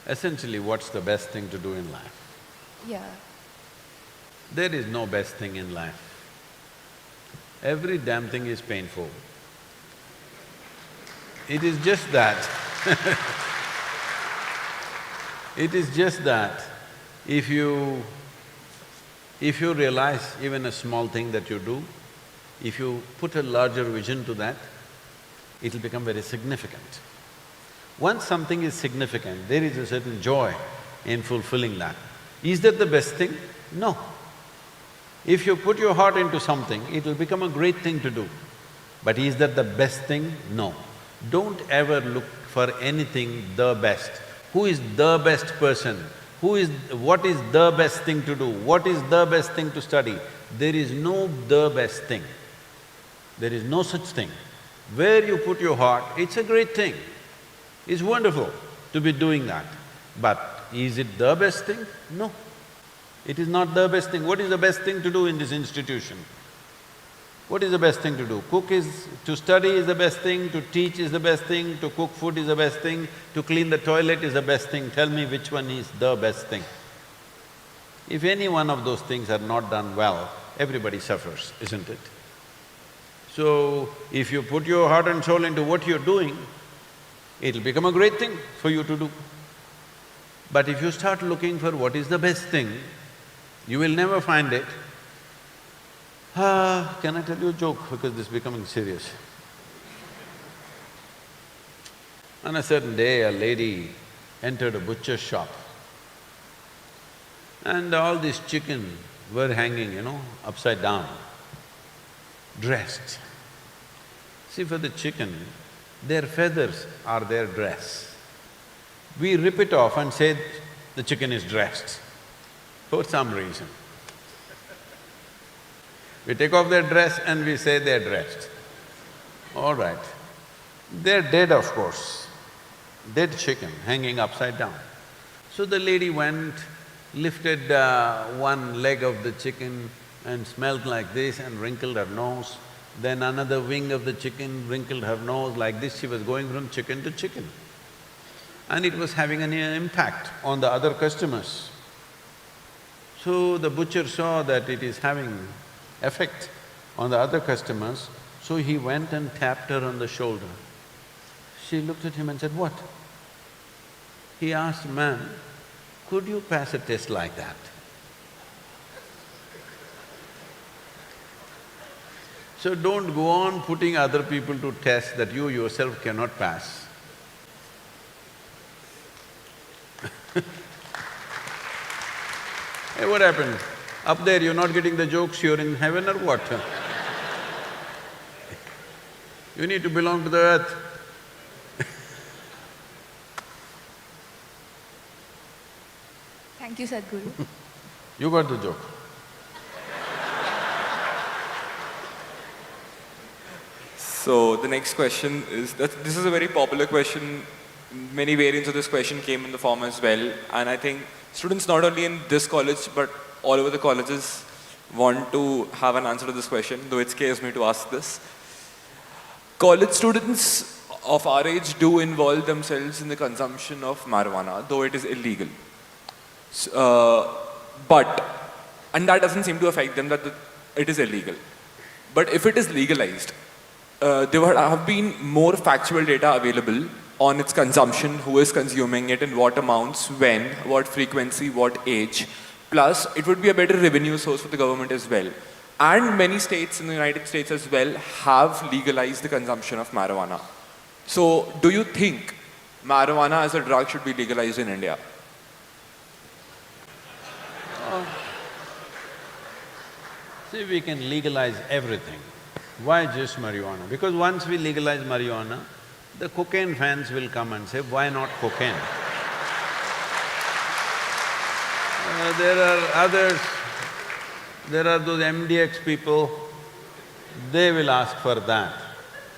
Essentially, what's the best thing to do in life? Yeah. There is no best thing in life. Every damn thing is painful. It is just that it is just that if you realize even a small thing that you do, if you put a larger vision to that, it'll become very significant. Once something is significant, there is a certain joy in fulfilling that. Is that the best thing? No. If you put your heart into something, it'll become a great thing to do. But is that the best thing? No. Don't ever look for anything the best. Who is the best person? What is the best thing to do? What is the best thing to study? There is no the best thing. There is no such thing. Where you put your heart, it's a great thing. It's wonderful to be doing that. But is it the best thing? No. It is not the best thing. What is the best thing to do in this institution? What is the best thing to do? To study is the best thing, to teach is the best thing, to cook food is the best thing, to clean the toilet is the best thing. Tell me which one is the best thing. If any one of those things are not done well, everybody suffers, isn't it? So, if you put your heart and soul into what you're doing, it'll become a great thing for you to do. But if you start looking for what is the best thing, you will never find it. Can I tell you a joke because this is becoming serious? On a certain day, a lady entered a butcher's shop and all these chicken were hanging, upside down, dressed. See, for the chicken, their feathers are their dress. We rip it off and say the chicken is dressed for some reason. We take off their dress and we say they're dressed. All right. They're dead, of course. Dead chicken hanging upside down. So the lady went, lifted one leg of the chicken and smelled like this and wrinkled her nose. Then another wing of the chicken wrinkled her nose like this. She was going from chicken to chicken. And it was having an impact on the other customers. So the butcher saw that it is having effect on the other customers, so he went and tapped her on the shoulder. She looked at him and said, "What?" He asked, "Ma'am, could you pass a test like that?" So don't go on putting other people to tests that you yourself cannot pass. Hey, what happened? Up there you're not getting the jokes, you're in heaven or what? You need to belong to the earth. Thank you, Sadhguru. You got the joke. So the next question is this is a very popular question. Many variants of this question came in the form as well, and I think students not only in this college but all over the colleges want to have an answer to this question, though it scares me to ask this. College students of our age do involve themselves in the consumption of marijuana, though it is illegal. And that doesn't seem to affect them that it is illegal. But if it is legalized, there would have been more factual data available on its consumption, who is consuming it, in what amounts, when, what frequency, what age. Plus, it would be a better revenue source for the government as well. And many states in the United States as well have legalized the consumption of marijuana. So, do you think marijuana as a drug should be legalized in India? See, we can legalize everything. Why just marijuana? Because once we legalize marijuana, the cocaine fans will come and say, why not cocaine? There are others, there are those MDX people, they will ask for that.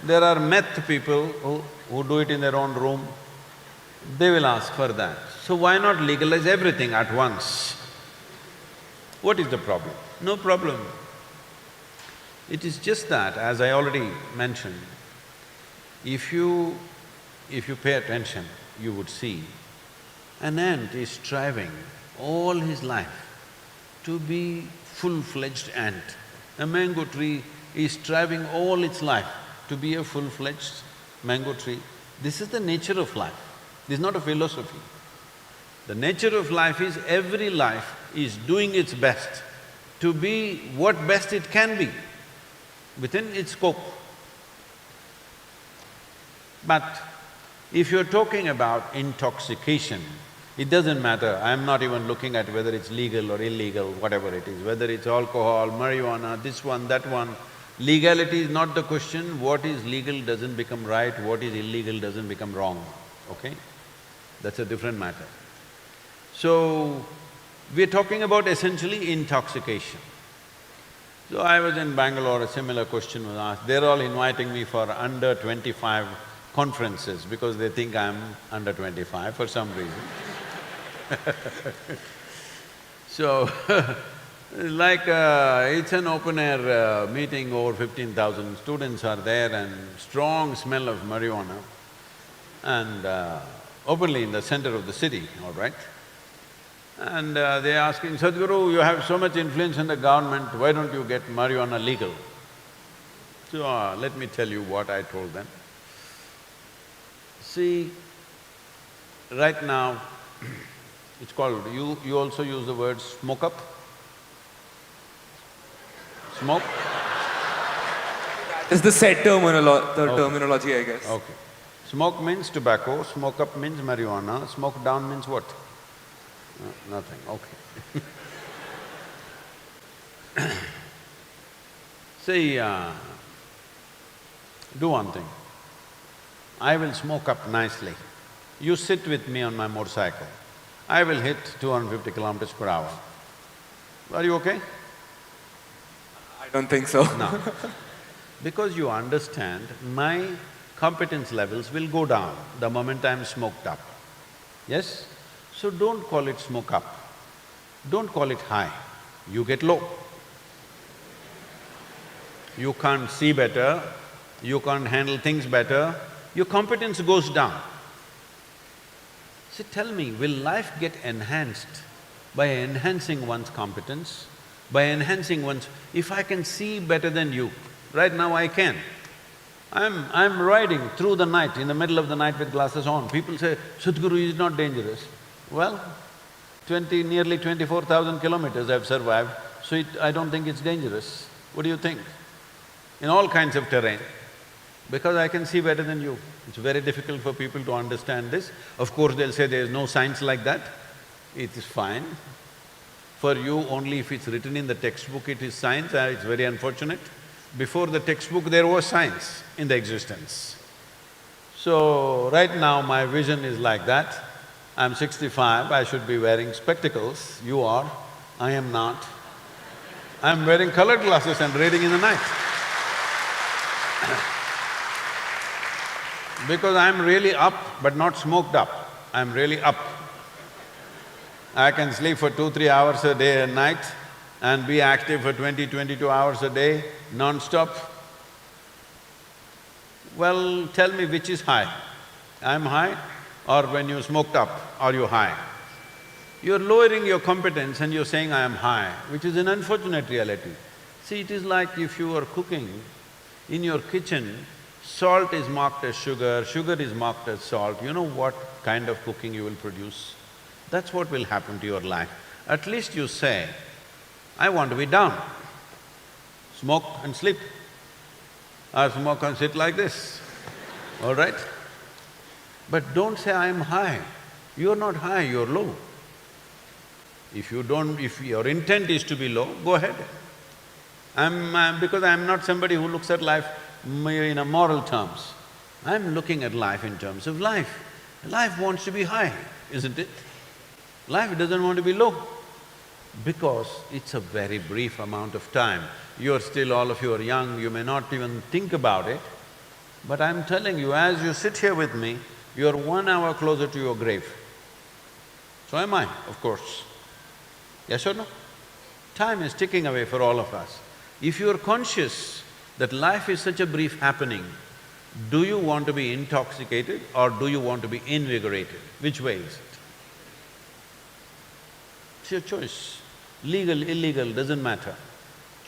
There are meth people who do it in their own room, they will ask for that. So why not legalize everything at once? What is the problem? No problem. It is just that, as I already mentioned, if you pay attention, you would see an ant is striving all his life to be full-fledged ant. A mango tree is striving all its life to be a full-fledged mango tree. This is the nature of life, this is not a philosophy. The nature of life is every life is doing its best to be what best it can be within its scope. But if you're talking about intoxication, it doesn't matter, I'm not even looking at whether it's legal or illegal, whatever it is, whether it's alcohol, marijuana, this one, that one. Legality is not the question, what is legal doesn't become right, what is illegal doesn't become wrong, okay? That's a different matter. So, we're talking about essentially intoxication. So I was in Bangalore, a similar question was asked. They're all inviting me for under 25 conferences because they think I'm under 25 for some reason. So Like it's an open-air meeting, over 15,000 students are there and strong smell of marijuana and openly in the center of the city, all right? And they're asking, Sadhguru, you have so much influence in the government, why don't you get marijuana legal? So let me tell you what I told them. See, right now, it's called… you also use the word smoke up? Smoke? It's the set terminology, I guess. Okay. Smoke means tobacco, smoke up means marijuana, smoke down means what? Nothing, okay. See, do one thing. I will smoke up nicely. You sit with me on my motorcycle. I will hit 250 kilometers per hour. Are you okay? I don't think so. No. Because you understand, my competence levels will go down the moment I'm smoked up. Yes? So don't call it smoke up, don't call it high, you get low. You can't see better, you can't handle things better, your competence goes down. So tell me, will life get enhanced by enhancing one's competence, by enhancing one's… If I can see better than you, right now I can. I'm riding through the night, in the middle of the night with glasses on. People say, Sadhguru is not dangerous. Well, nearly 24,000 kilometers I've survived, so I don't think it's dangerous. What do you think? In all kinds of terrain, because I can see better than you. It's very difficult for people to understand this. Of course, they'll say there's no science like that. It is fine. For you, only if it's written in the textbook it is science, it's very unfortunate. Before the textbook, there was science in the existence. So, right now my vision is like that. I'm 65, I should be wearing spectacles, you are, I am not. I'm wearing colored glasses and reading in the night. Because I'm really up, but not smoked up, I'm really up. I can sleep for 2-3 hours a day and night and be active for 20-22 hours a day, non-stop. Well, tell me which is high. I'm high, or when you smoked up, are you high? You're lowering your competence and you're saying, I am high, which is an unfortunate reality. See, it is like if you are cooking in your kitchen, salt is marked as sugar, sugar is marked as salt, you know what kind of cooking you will produce? That's what will happen to your life. At least you say, I want to be down, smoke and sleep, or smoke and sit like this, all right? But don't say, I am high. You're not high, you're low. If your intent is to be low, go ahead. Because I'm not somebody who looks at life in a moral terms. I'm looking at life in terms of life. Life wants to be high, isn't it? Life doesn't want to be low, because it's a very brief amount of time. All of you are young, you may not even think about it, but I'm telling you, as you sit here with me, you're 1 hour closer to your grave. So am I, of course. Yes or no? Time is ticking away for all of us. If you're conscious that life is such a brief happening, do you want to be intoxicated or do you want to be invigorated? Which way is it? It's your choice. Legal, illegal, doesn't matter.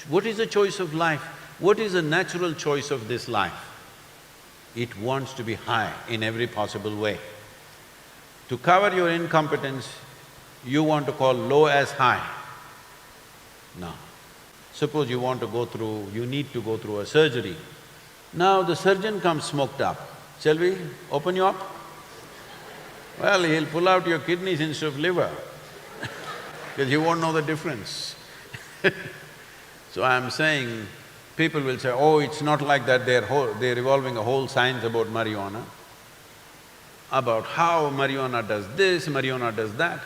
What is the choice of life? What is the natural choice of this life? It wants to be high in every possible way. To cover your incompetence, you want to call low as high. No. Suppose you need to go through a surgery. Now the surgeon comes smoked up. Shall we open you up? Well, he'll pull out your kidneys instead of liver because you won't know the difference. So I'm saying, people will say, oh, it's not like that, they're evolving a whole science about marijuana, about how marijuana does this, marijuana does that.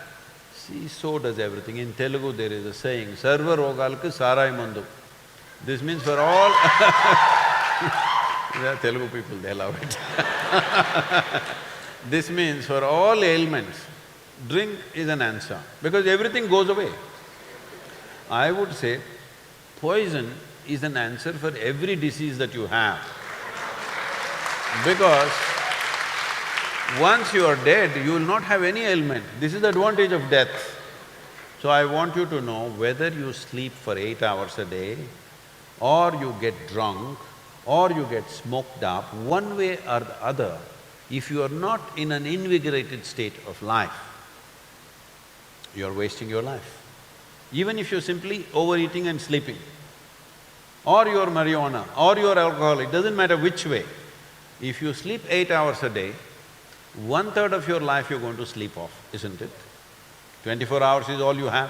See, so does everything. In Telugu there is a saying, Sarva rogalku sarai mandu. This means for all There are Telugu people, they love it This means for all ailments, drink is an answer, because everything goes away. I would say poison is an answer for every disease that you have. Because once you are dead, you will not have any ailment. This is the advantage of death. So I want you to know whether you sleep for 8 hours a day, or you get drunk, or you get smoked up, one way or the other, if you are not in an invigorated state of life, you are wasting your life. Even if you're simply overeating and sleeping, or you're marijuana, or you're alcohol, it doesn't matter which way. If you sleep 8 hours a day, 1/3 of your life you're going to sleep off, isn't it? 24 hours is all you have.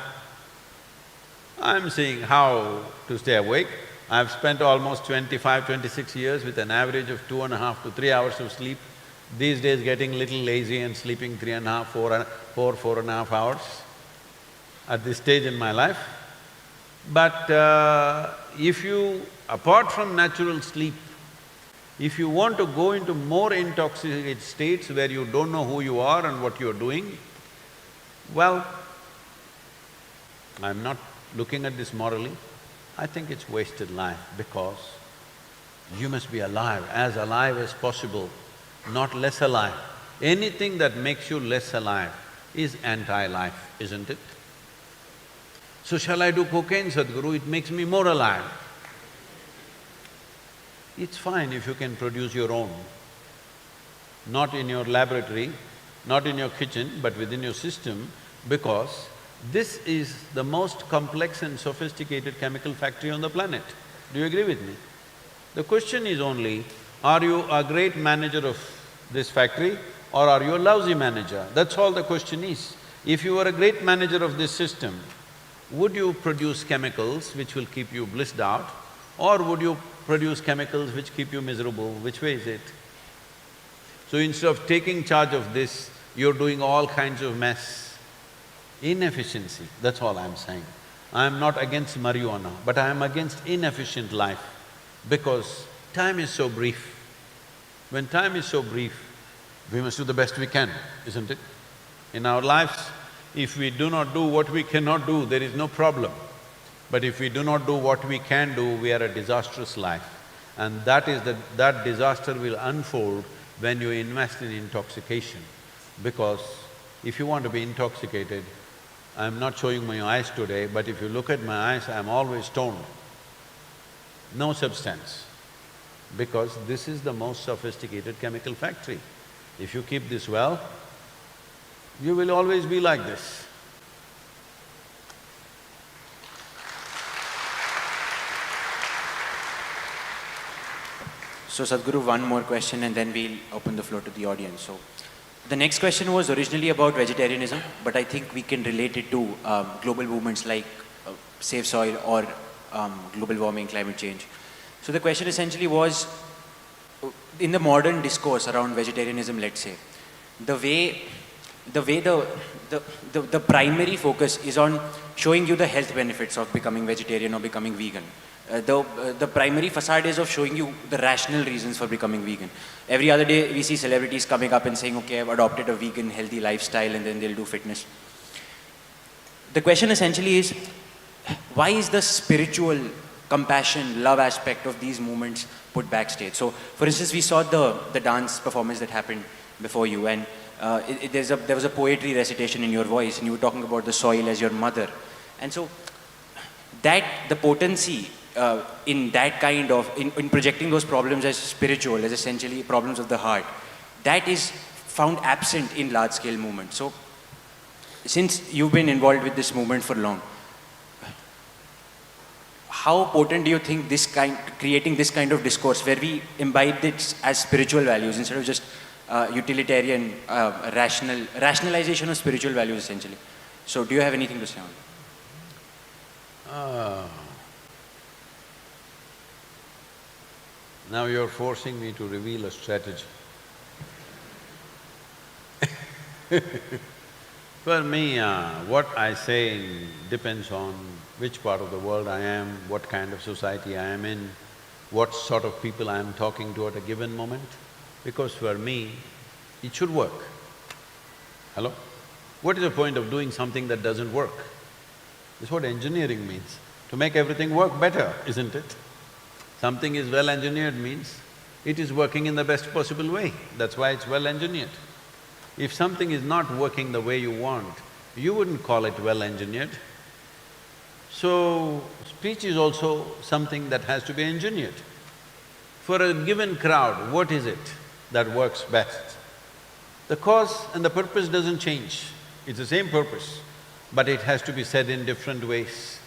I'm seeing how to stay awake. I've spent almost 25, 26 years with an average of 2.5 to 3 hours of sleep. These days getting little lazy and sleeping 3.5, 4.5 hours at this stage in my life. But if you… apart from natural sleep, if you want to go into more intoxicated states where you don't know who you are and what you're doing, well, I'm not looking at this morally. I think it's wasted life, because you must be alive as possible, not less alive. Anything that makes you less alive is anti-life, isn't it? So shall I do cocaine, Sadhguru? It makes me more alive. It's fine if you can produce your own, not in your laboratory, not in your kitchen, but within your system, because this is the most complex and sophisticated chemical factory on the planet. Do you agree with me? The question is only, are you a great manager of this factory or are you a lousy manager? That's all the question is. If you were a great manager of this system, would you produce chemicals which will keep you blissed out, or would you produce chemicals which keep you miserable? Which way is it? So instead of taking charge of this, you're doing all kinds of mess. Inefficiency, that's all I'm saying. I'm not against marijuana, but I am against inefficient life, because time is so brief. When time is so brief, we must do the best we can, isn't it? In our lives, if we do not do what we cannot do, there is no problem. But if we do not do what we can do, we are a disastrous life. And that disaster will unfold when you invest in intoxication. Because if you want to be intoxicated, I'm not showing my eyes today, but if you look at my eyes, I'm always stoned. No substance. Because this is the most sophisticated chemical factory. If you keep this well, you will always be like this. So Sadhguru, one more question and then we'll open the floor to the audience. So, the next question was originally about vegetarianism, but I think we can relate it to global movements like Save Soil or global warming, climate change. So the question essentially was, in the modern discourse around vegetarianism, let's say, the way the primary focus is on showing you the health benefits of becoming vegetarian or becoming vegan. The primary facade is of showing you the rational reasons for becoming vegan. Every other day we see celebrities coming up and saying, okay, I've adopted a vegan healthy lifestyle, and then they'll do fitness. The question essentially is, why is the spiritual compassion, love aspect of these movements put backstage? So, for instance, we saw the dance performance that happened before you, and there was a poetry recitation in your voice, and you were talking about the soil as your mother. And so, the potency in that kind of… in projecting those problems as spiritual, as essentially problems of the heart, that is found absent in large-scale movements. So, since you've been involved with this movement for long, how potent do you think creating this kind of discourse where we imbibe it as spiritual values instead of just utilitarian, rationalization of spiritual values essentially? So, do you have anything to say on that? Now you're forcing me to reveal a strategy. For me, what I say depends on which part of the world I am, what kind of society I am in, what sort of people I am talking to at a given moment, because for me, it should work. Hello? What is the point of doing something that doesn't work? That's what engineering means, to make everything work better, isn't it? Something is well engineered means it is working in the best possible way, that's why it's well engineered. If something is not working the way you want, you wouldn't call it well engineered. So, speech is also something that has to be engineered. For a given crowd, what is it that works best? The cause and the purpose doesn't change, it's the same purpose, but it has to be said in different ways.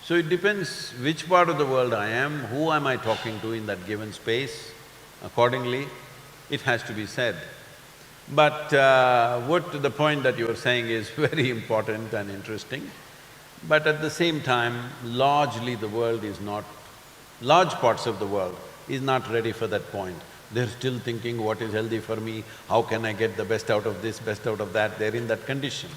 So it depends which part of the world I am, who am I talking to in that given space, accordingly it has to be said. But the point that you were saying is very important and interesting, but at the same time, largely the world is not… large parts of the world is not ready for that point. They're still thinking, what is healthy for me, how can I get the best out of this, best out of that, they're in that condition.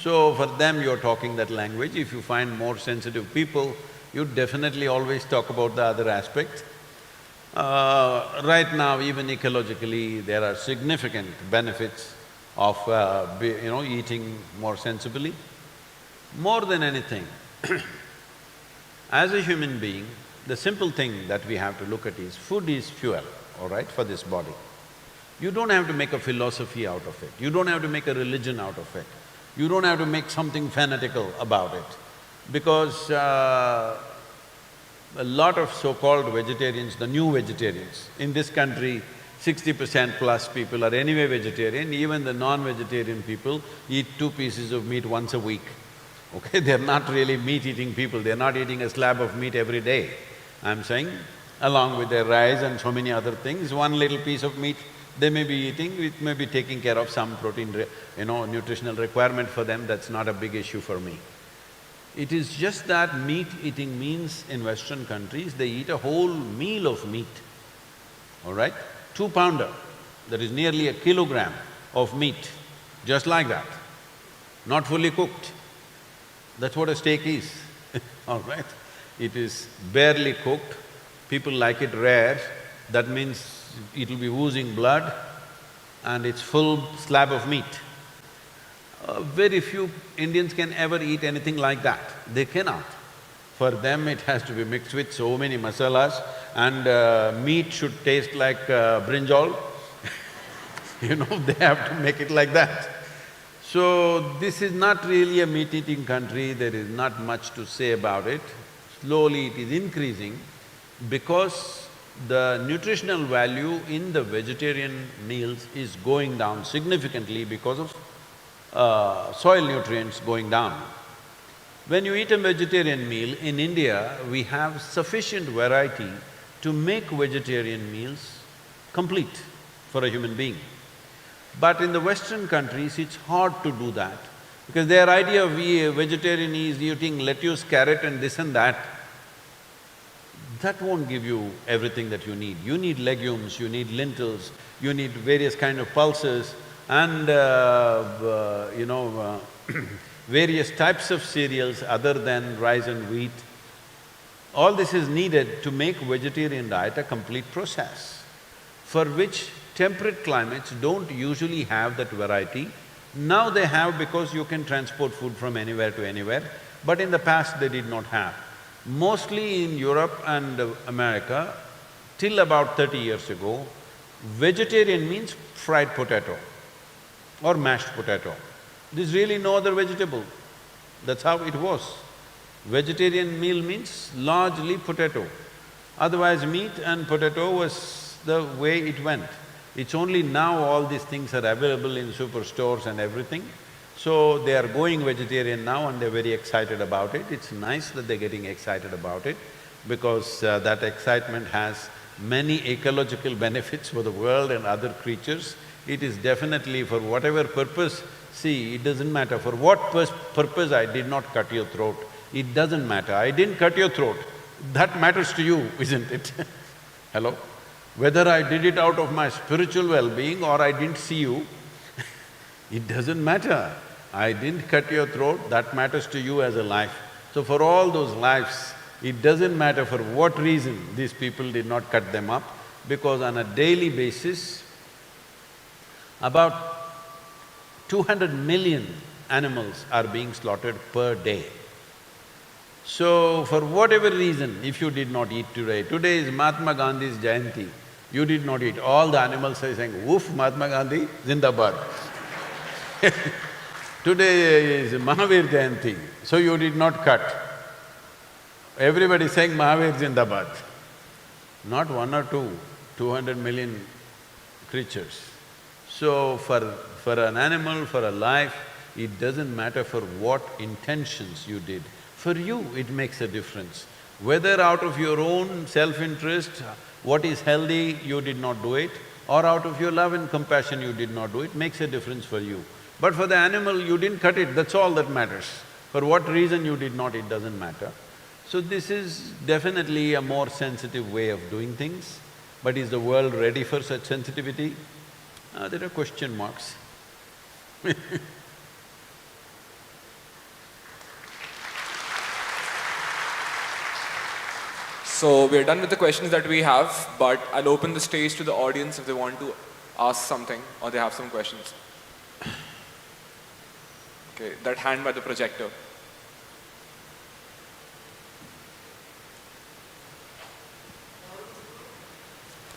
So for them, you're talking that language. If you find more sensitive people, you definitely always talk about the other aspect. Right now, even ecologically, there are significant benefits of eating more sensibly. More than anything, as a human being, the simple thing that we have to look at is food is fuel, all right, for this body. You don't have to make a philosophy out of it, you don't have to make a religion out of it, you don't have to make something fanatical about it, because a lot of so-called vegetarians, the new vegetarians, in this country, 60% plus people are anyway vegetarian, even the non-vegetarian people eat 2 pieces of meat once a week, okay? They're not really meat-eating people, they're not eating a slab of meat every day. I'm saying, along with their rice and so many other things, one little piece of meat they may be eating, it may be taking care of some protein, nutritional requirement for them, that's not a big issue for me. It is just that meat eating means in Western countries, they eat a whole meal of meat, all right? 2-pounder, that is nearly a kilogram of meat, just like that, not fully cooked. That's what a steak is, all right? It is barely cooked, people like it rare, that means it'll be oozing blood and it's full slab of meat. Very few Indians can ever eat anything like that, they cannot. For them it has to be mixed with so many masalas and meat should taste like brinjal they have to make it like that. So, this is not really a meat-eating country, there is not much to say about it. Slowly it is increasing because the nutritional value in the vegetarian meals is going down significantly because of soil nutrients going down. When you eat a vegetarian meal, in India, we have sufficient variety to make vegetarian meals complete for a human being. But in the Western countries, it's hard to do that because their idea of vegetarian is eating lettuce, carrot and this and that. That won't give you everything that you need. You need legumes, you need lentils, you need various kind of pulses and various types of cereals other than rice and wheat. All this is needed to make vegetarian diet a complete process, for which temperate climates don't usually have that variety. Now they have because you can transport food from anywhere to anywhere, but in the past they did not have. Mostly in Europe and America, till about 30 years ago, vegetarian means fried potato or mashed potato. There's really no other vegetable, that's how it was. Vegetarian meal means largely potato, otherwise meat and potato was the way it went. It's only now all these things are available in superstores and everything. So they are going vegetarian now and they're very excited about it. It's nice that they're getting excited about it because that excitement has many ecological benefits for the world and other creatures. It is definitely for whatever purpose, see, it doesn't matter for what purpose I did not cut your throat, it doesn't matter. I didn't cut your throat, that matters to you, isn't it? Hello? Whether I did it out of my spiritual well-being or I didn't see you, it doesn't matter. I didn't cut your throat, that matters to you as a life. So for all those lives, it doesn't matter for what reason these people did not cut them up, because on a daily basis, about 200 million animals are being slaughtered per day. So, for whatever reason, if you did not eat today, today is Mahatma Gandhi's Jayanti, you did not eat, all the animals are saying, woof, Mahatma Gandhi, Zindabad. Today is Mahavir Jayanti, so you did not cut. Everybody is saying Mahavir Zindabad. Not one or two, 200 million creatures. So for an animal, for a life, it doesn't matter for what intentions you did. For you, it makes a difference. Whether out of your own self-interest, what is healthy, you did not do it, or out of your love and compassion, you did not do it, makes a difference for you. But for the animal, you didn't cut it, that's all that matters. For what reason you did not, it doesn't matter. So this is definitely a more sensitive way of doing things. But is the world ready for such sensitivity? There are question marks. So we're done with the questions that we have, but I'll open the stage to the audience if they want to ask something or they have some questions. Okay, that hand by the projector.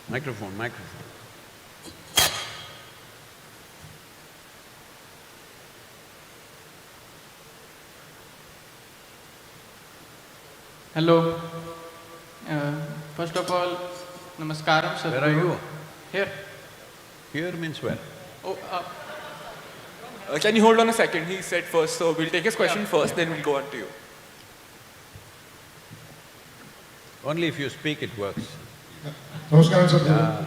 Microphone, microphone. Hello. First of all, Namaskaram, Sadhguru. Where are you? Here. Here means where? Oh, Can you hold on a second? He said first, so we'll take his question first, then we'll go on to you. Only if you speak it works. Namaskaram, Sadhguru.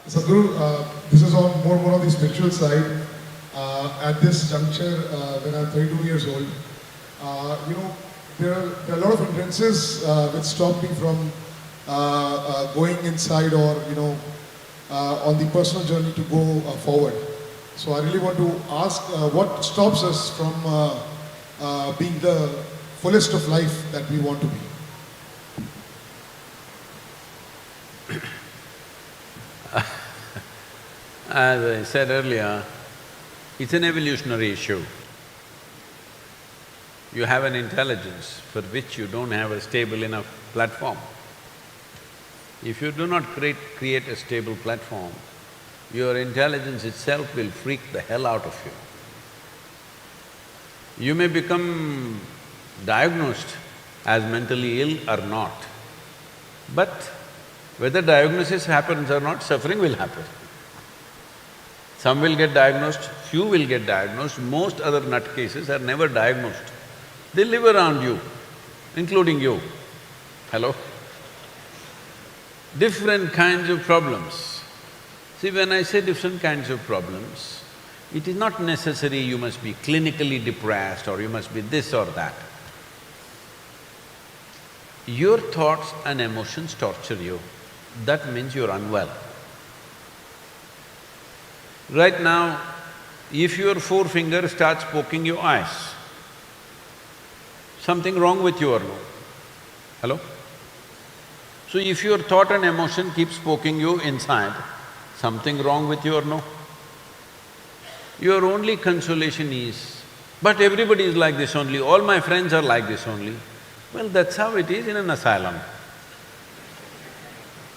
Sadhguru, this is on more on the spiritual side. At this juncture, when I'm 32 years old, there are a lot of hindrances which stop me from going inside or, on the personal journey to go forward. So I really want to ask, what stops us from being the fullest of life that we want to be? As I said earlier, it's an evolutionary issue. You have an intelligence for which you don't have a stable enough platform. If you do not create a stable platform, your intelligence itself will freak the hell out of you. You may become diagnosed as mentally ill or not, but whether diagnosis happens or not, suffering will happen. Some will get diagnosed, few will get diagnosed, most other nutcases are never diagnosed. They live around you, including you. Hello? Different kinds of problems. See, when I say different kinds of problems, it is not necessary you must be clinically depressed or you must be this or that. Your thoughts and emotions torture you, that means you're unwell. Right now, if your forefinger starts poking your eyes, something wrong with you or no? Hello? So if your thought and emotion keeps poking you inside, something wrong with you or no? Your only consolation is, but everybody is like this only, all my friends are like this only. Well, that's how it is in an asylum.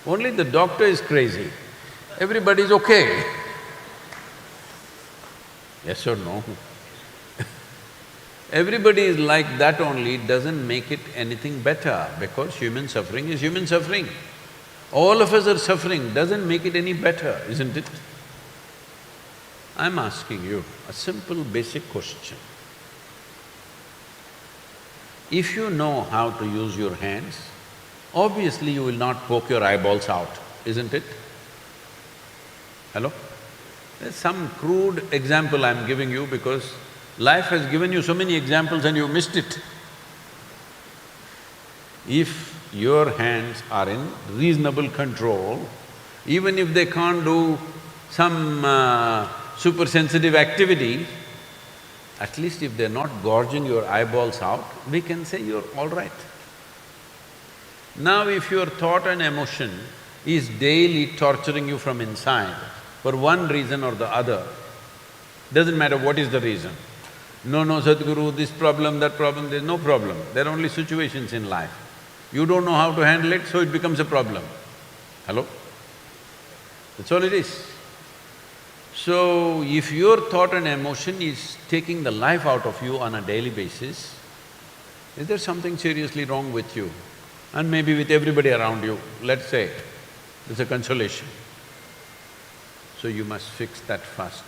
Only the doctor is crazy, everybody is okay. Yes or no? Everybody is like that only, it doesn't make it anything better because human suffering is human suffering. All of us are suffering, doesn't make it any better, isn't it? I'm asking you a simple basic question. If you know how to use your hands, obviously you will not poke your eyeballs out, isn't it? Hello? There's some crude example I'm giving you because life has given you so many examples and you missed it. If your hands are in reasonable control, even if they can't do some super sensitive activity, at least if they're not gorging your eyeballs out, we can say you're all right. Now if your thought and emotion is daily torturing you from inside for one reason or the other, doesn't matter what is the reason. No, Sadhguru, this problem, that problem, there's no problem. There are only situations in life. You don't know how to handle it, so it becomes a problem. Hello? That's all it is. So, if your thought and emotion is taking the life out of you on a daily basis, is there something seriously wrong with you? And maybe with everybody around you, let's say, there's a consolation. So you must fix that first.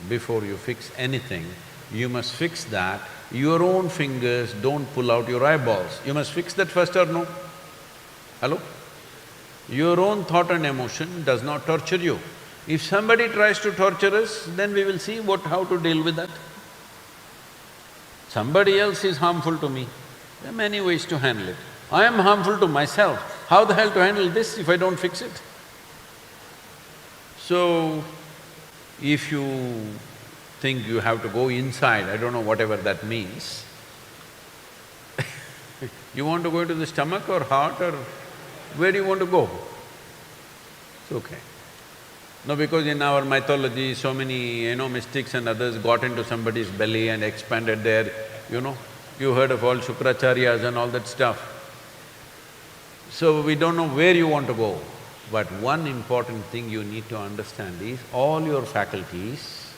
Before you fix anything, you must fix that. Your own fingers don't pull out your eyeballs. You must fix that first or no? Hello? Your own thought and emotion does not torture you. If somebody tries to torture us, then we will see how to deal with that. Somebody else is harmful to me, there are many ways to handle it. I am harmful to myself, how the hell to handle this if I don't fix it? So, if you think you have to go inside, I don't know whatever that means, you want to go into the stomach or heart or where do you want to go? It's okay. No, because in our mythology, so many, mystics and others got into somebody's belly and expanded there, you heard of all Shukracharyas and all that stuff. So we don't know where you want to go. But one important thing you need to understand is all your faculties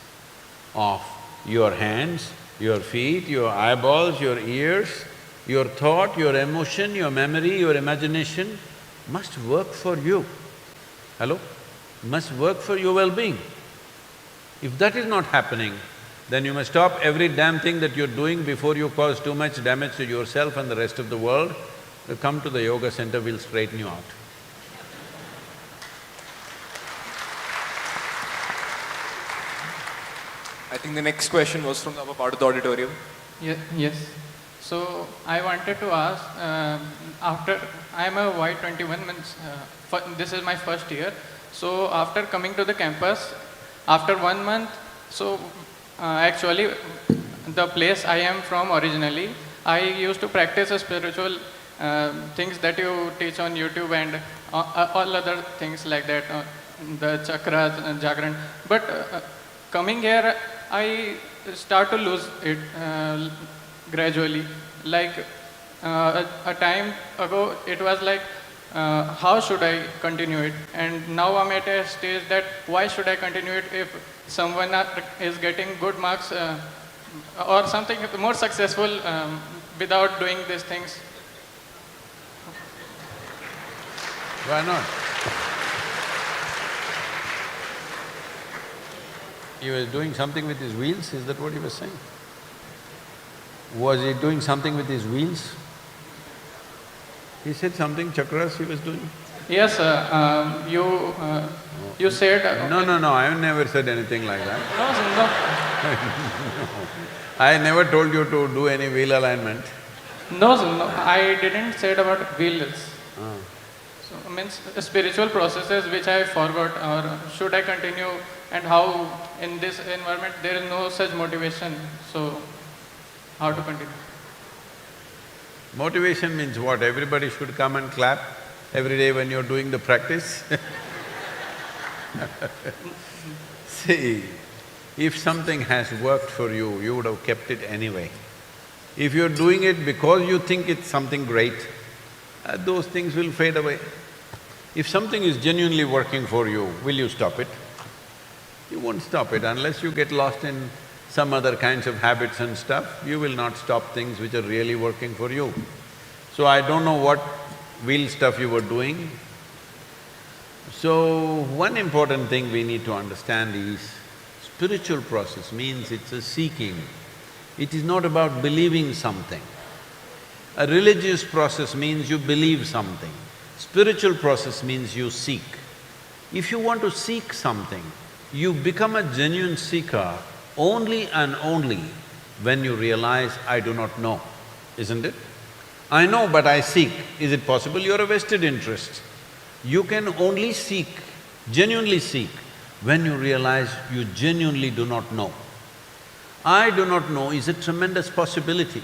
of your hands, your feet, your eyeballs, your ears, your thought, your emotion, your memory, your imagination must work for you. Hello? Must work for your well-being. If that is not happening, then you must stop every damn thing that you're doing before you cause too much damage to yourself and the rest of the world. Come to the yoga center, we'll straighten you out. I think the next question was from the upper part of the auditorium. Yes. So I wanted to ask, after I am a Y21, means this is my first year. So after coming to the campus, after 1 month, so actually the place I am from originally, I used to practice a spiritual things that you teach on YouTube and all other things like that, the chakras and jagran. But coming here, I start to lose it gradually. Like a time ago, it was like, how should I continue it? And now I'm at a stage that why should I continue it if someone is getting good marks or something more successful without doing these things? Why not? He was doing something with his wheels, is that what he was saying? Was he doing something with his wheels? He said something, chakras he was doing? Yes, you said… No, I have never said anything like that. No. I never told you to do any wheel alignment. No, I didn't say about wheels. So, means spiritual processes which I forgot, or should I continue, and how in this environment there is no such motivation, so how to continue? Motivation means what? Everybody should come and clap every day when you're doing the practice? See, if something has worked for you, you would have kept it anyway. If you're doing it because you think it's something great, those things will fade away. If something is genuinely working for you, will you stop it? You won't stop it unless you get lost in some other kinds of habits and stuff, you will not stop things which are really working for you. So I don't know what wheel stuff you were doing. So one important thing we need to understand is, spiritual process means it's a seeking. It is not about believing something. A religious process means you believe something. Spiritual process means you seek. If you want to seek something, you become a genuine seeker only and only when you realize, I do not know, isn't it? I know but I seek. Is it possible? You're a vested interest. You can only seek, genuinely seek, when you realize you genuinely do not know. I do not know is a tremendous possibility.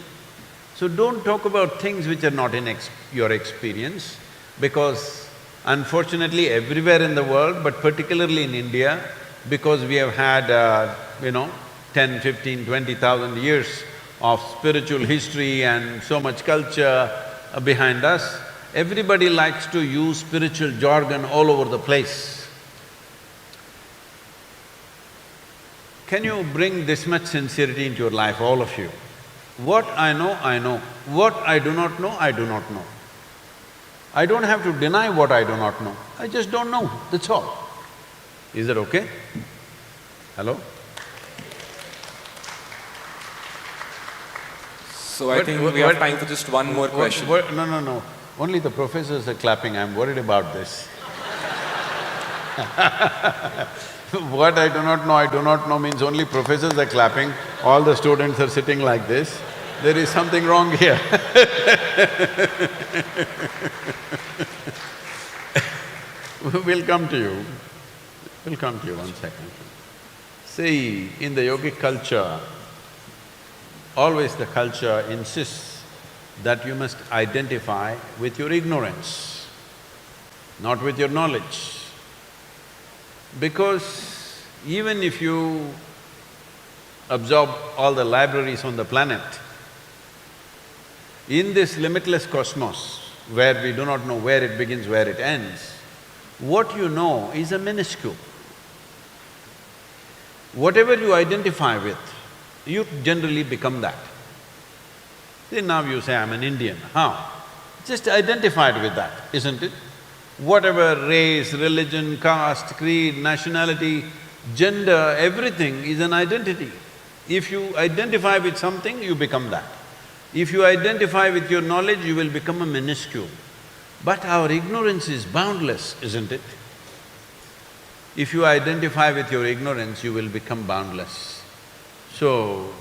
So don't talk about things which are not in your experience, because Unfortunately, everywhere in the world, but particularly in India, because we have had, 10, 15, 20,000 years of spiritual history and so much culture behind us, everybody likes to use spiritual jargon all over the place. Can you bring this much sincerity into your life, all of you? What I know, I know. What I do not know, I do not know. I don't have to deny what I do not know, I just don't know, that's all. Is that okay? Hello? So I think we have time for just one more question. No. Only the professors are clapping, I'm worried about this. What I do not know means only professors are clapping, all the students are sitting like this. There is something wrong here. We'll come to you. We'll come to you, 1 second. See, in the yogic culture, always the culture insists that you must identify with your ignorance, not with your knowledge. Because even if you absorb all the libraries on the planet, in this limitless cosmos, where we do not know where it begins, where it ends, what you know is a minuscule. Whatever you identify with, you generally become that. See, now you say, I'm an Indian, how? Just identified with that, isn't it? Whatever race, religion, caste, creed, nationality, gender, everything is an identity. If you identify with something, you become that. If you identify with your knowledge, you will become a minuscule. But our ignorance is boundless, isn't it? If you identify with your ignorance, you will become boundless. So,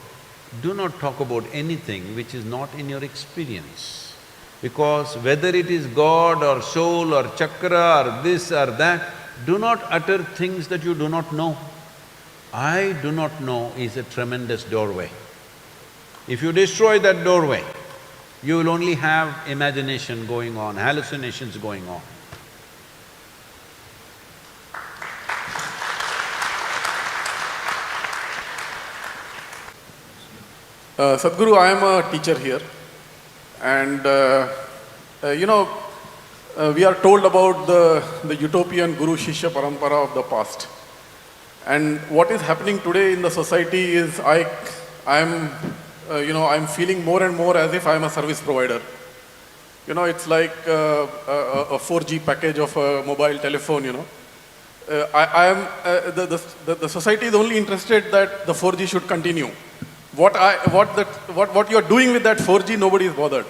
do not talk about anything which is not in your experience. Because whether it is God or soul or chakra or this or that, do not utter things that you do not know. I do not know is a tremendous doorway. If you destroy that doorway, you will only have imagination going on, hallucinations going on. Sadhguru, I am a teacher here, and we are told about the utopian Guru-Shishya parampara of the past. And what is happening today in the society is I'm feeling more and more as if I'm a service provider. It's like a 4G package of a mobile telephone, the society is only interested that the 4G should continue. What you're doing with that 4G, nobody is bothered.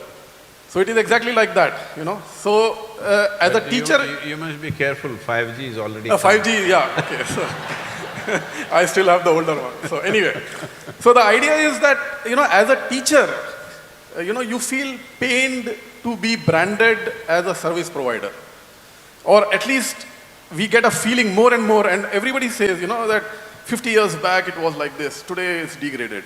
So it is exactly like that, So, as a teacher… You must be careful, 5G is already… 5G, yeah, okay, so… I still have the older one. So anyway, so the idea is that, as a teacher, you feel pained to be branded as a service provider. Or at least we get a feeling more and more, and everybody says, that 50 years back it was like this, today it's degraded.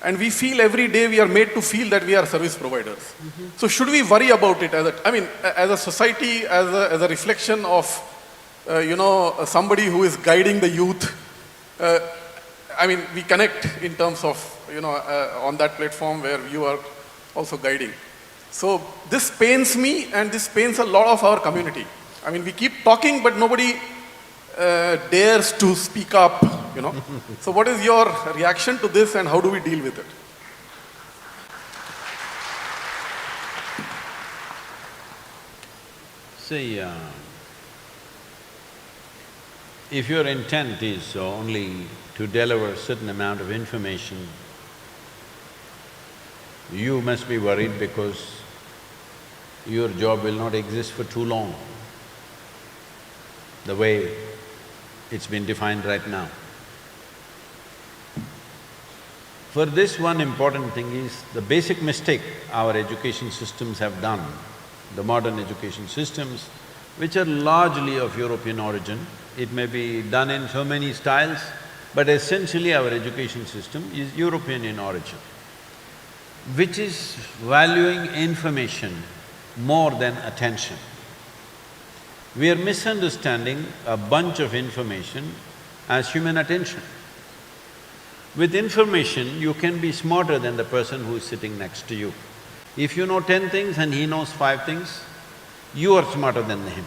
And we feel every day we are made to feel that we are service providers. So should we worry about it as a society, as a reflection of, somebody who is guiding the youth? We connect in terms of, on that platform where you are also guiding. So this pains me and this pains a lot of our community. We keep talking, but nobody dares to speak up, So what is your reaction to this and how do we deal with it? See, if your intent is only to deliver a certain amount of information, you must be worried because your job will not exist for too long, the way it's been defined right now. For this, one important thing is the basic mistake our education systems have done, the modern education systems, which are largely of European origin. It may be done in so many styles, but essentially our education system is European in origin, which is valuing information more than attention. We are misunderstanding a bunch of information as human attention. With information, you can be smarter than the person who is sitting next to you. If you know 10 things and he knows 5 things, you are smarter than him.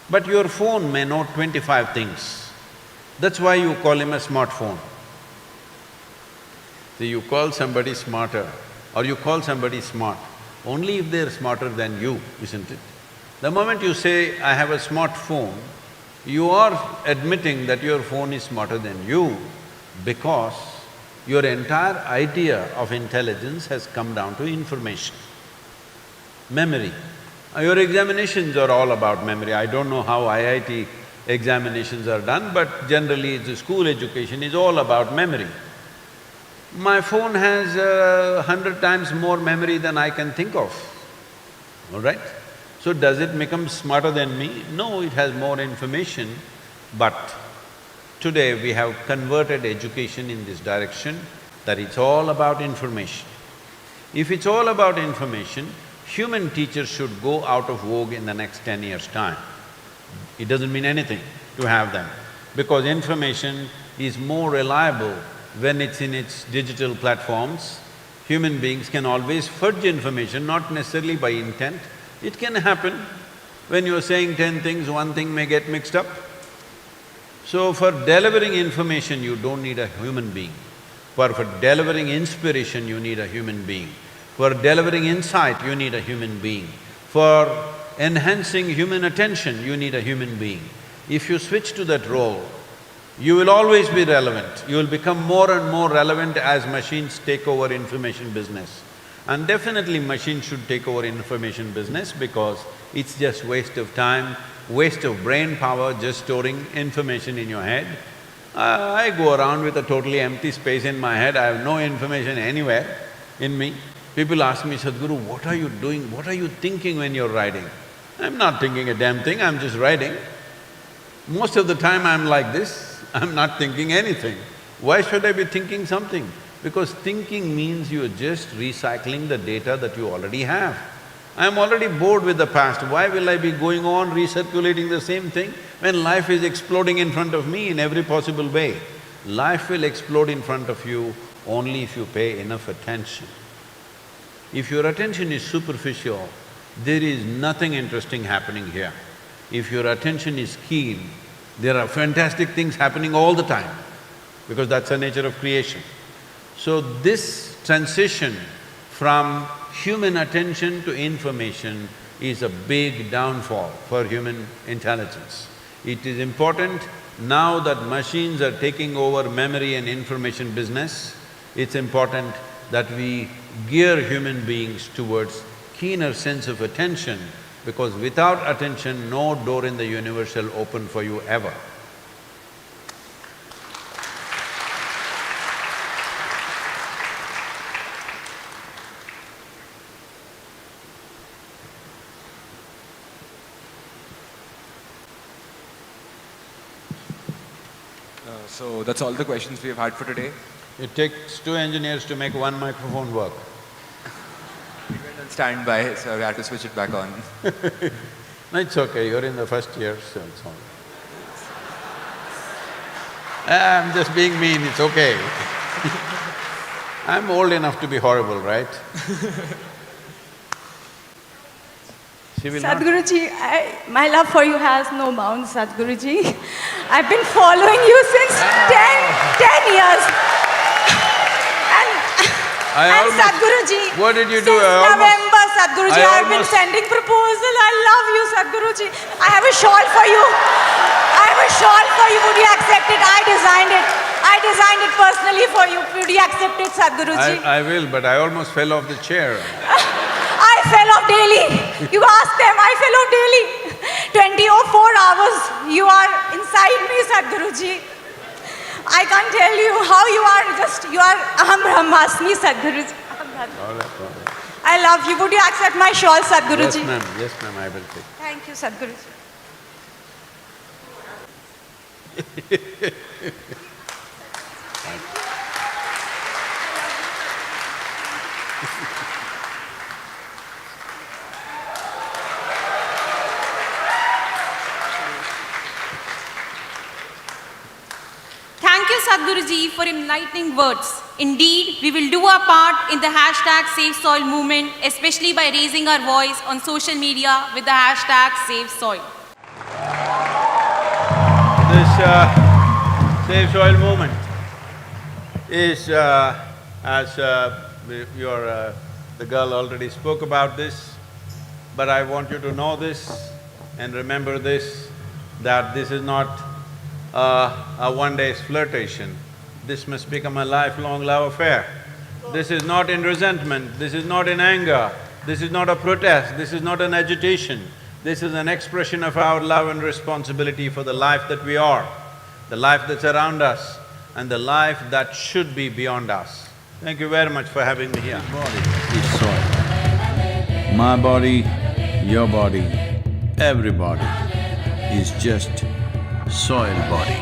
But your phone may know 25 things. That's why you call him a smartphone. So you call somebody smarter or you call somebody smart only if they're smarter than you, isn't it? The moment you say, I have a smartphone, you are admitting that your phone is smarter than you because your entire idea of intelligence has come down to information. Memory. Your examinations are all about memory. I don't know how IIT examinations are done, but generally the school education is all about memory. My phone has 100 times more memory than I can think of, all right? So does it become smarter than me? No, it has more information, but today we have converted education in this direction that it's all about information. If it's all about information, human teachers should go out of vogue in the next 10 years' time. It doesn't mean anything to have them, because information is more reliable when it's in its digital platforms. Human beings can always fudge information, not necessarily by intent. It can happen. When you're saying 10 things, one thing may get mixed up. So for delivering information, you don't need a human being. For delivering inspiration, you need a human being. For delivering insight, you need a human being. For enhancing human attention, you need a human being. If you switch to that role, you will always be relevant. You will become more and more relevant as machines take over information business. And definitely machines should take over information business because it's just waste of time, waste of brain power just storing information in your head. I go around with a totally empty space in my head, I have no information anywhere in me. People ask me, Sadhguru, what are you doing, what are you thinking when you're writing? I'm not thinking a damn thing, I'm just writing. Most of the time I'm like this, I'm not thinking anything. Why should I be thinking something? Because thinking means you're just recycling the data that you already have. I'm already bored with the past, why will I be going on recirculating the same thing when life is exploding in front of me in every possible way? Life will explode in front of you only if you pay enough attention. If your attention is superficial, there is nothing interesting happening here. If your attention is keen, there are fantastic things happening all the time, because that's the nature of creation. So this transition from human attention to information is a big downfall for human intelligence. It is important now that machines are taking over memory and information business, it's important that we gear human beings towards keener sense of attention, because without attention, no door in the universe shall open for you ever. So that's all the questions we have had for today. It takes 2 engineers to make 1 microphone work. We went on standby, so we had to switch it back on. No, it's okay, you're in the first year, so it's all right. I'm just being mean, it's okay. I'm old enough to be horrible, right? She will not… Sadhguruji, my love for you has no bounds, Sadhguruji. I've been following you since 10 years. And Sadhguruji, What did you do? since November, Sadhguruji, I've been sending proposal. I love you, Sadhguruji. I have a shawl for you. I have a shawl for you. Would you accept it? I designed it. I designed it personally for you. Would you accept it, Sadhguruji? I will, but I almost fell off the chair. I fell off daily. You ask them, I fell off daily. 24 hours you are inside me, Sadhguruji. I can't tell you how you are, you are Aham Brahmasmi, Sadhguruji. All right. I love you. Would you accept my shawl, Sadhguruji? Yes, ma'am, I will take. Thank you, Sadhguruji. you, Sadhguruji, for enlightening words. Indeed, we will do our part in the hashtag Save Soil movement, especially by raising our voice on social media with the hashtag Save Soil. This Save Soil movement is, as the girl already spoke about this, but I want you to know this and remember this, that this is not a one-day's flirtation. This must become a lifelong love affair. This is not in resentment, this is not in anger, this is not a protest, this is not an agitation. This is an expression of our love and responsibility for the life that we are, the life that's around us, and the life that should be beyond us. Thank you very much for having me here. Body is soil. My body, your body, everybody is just soil body.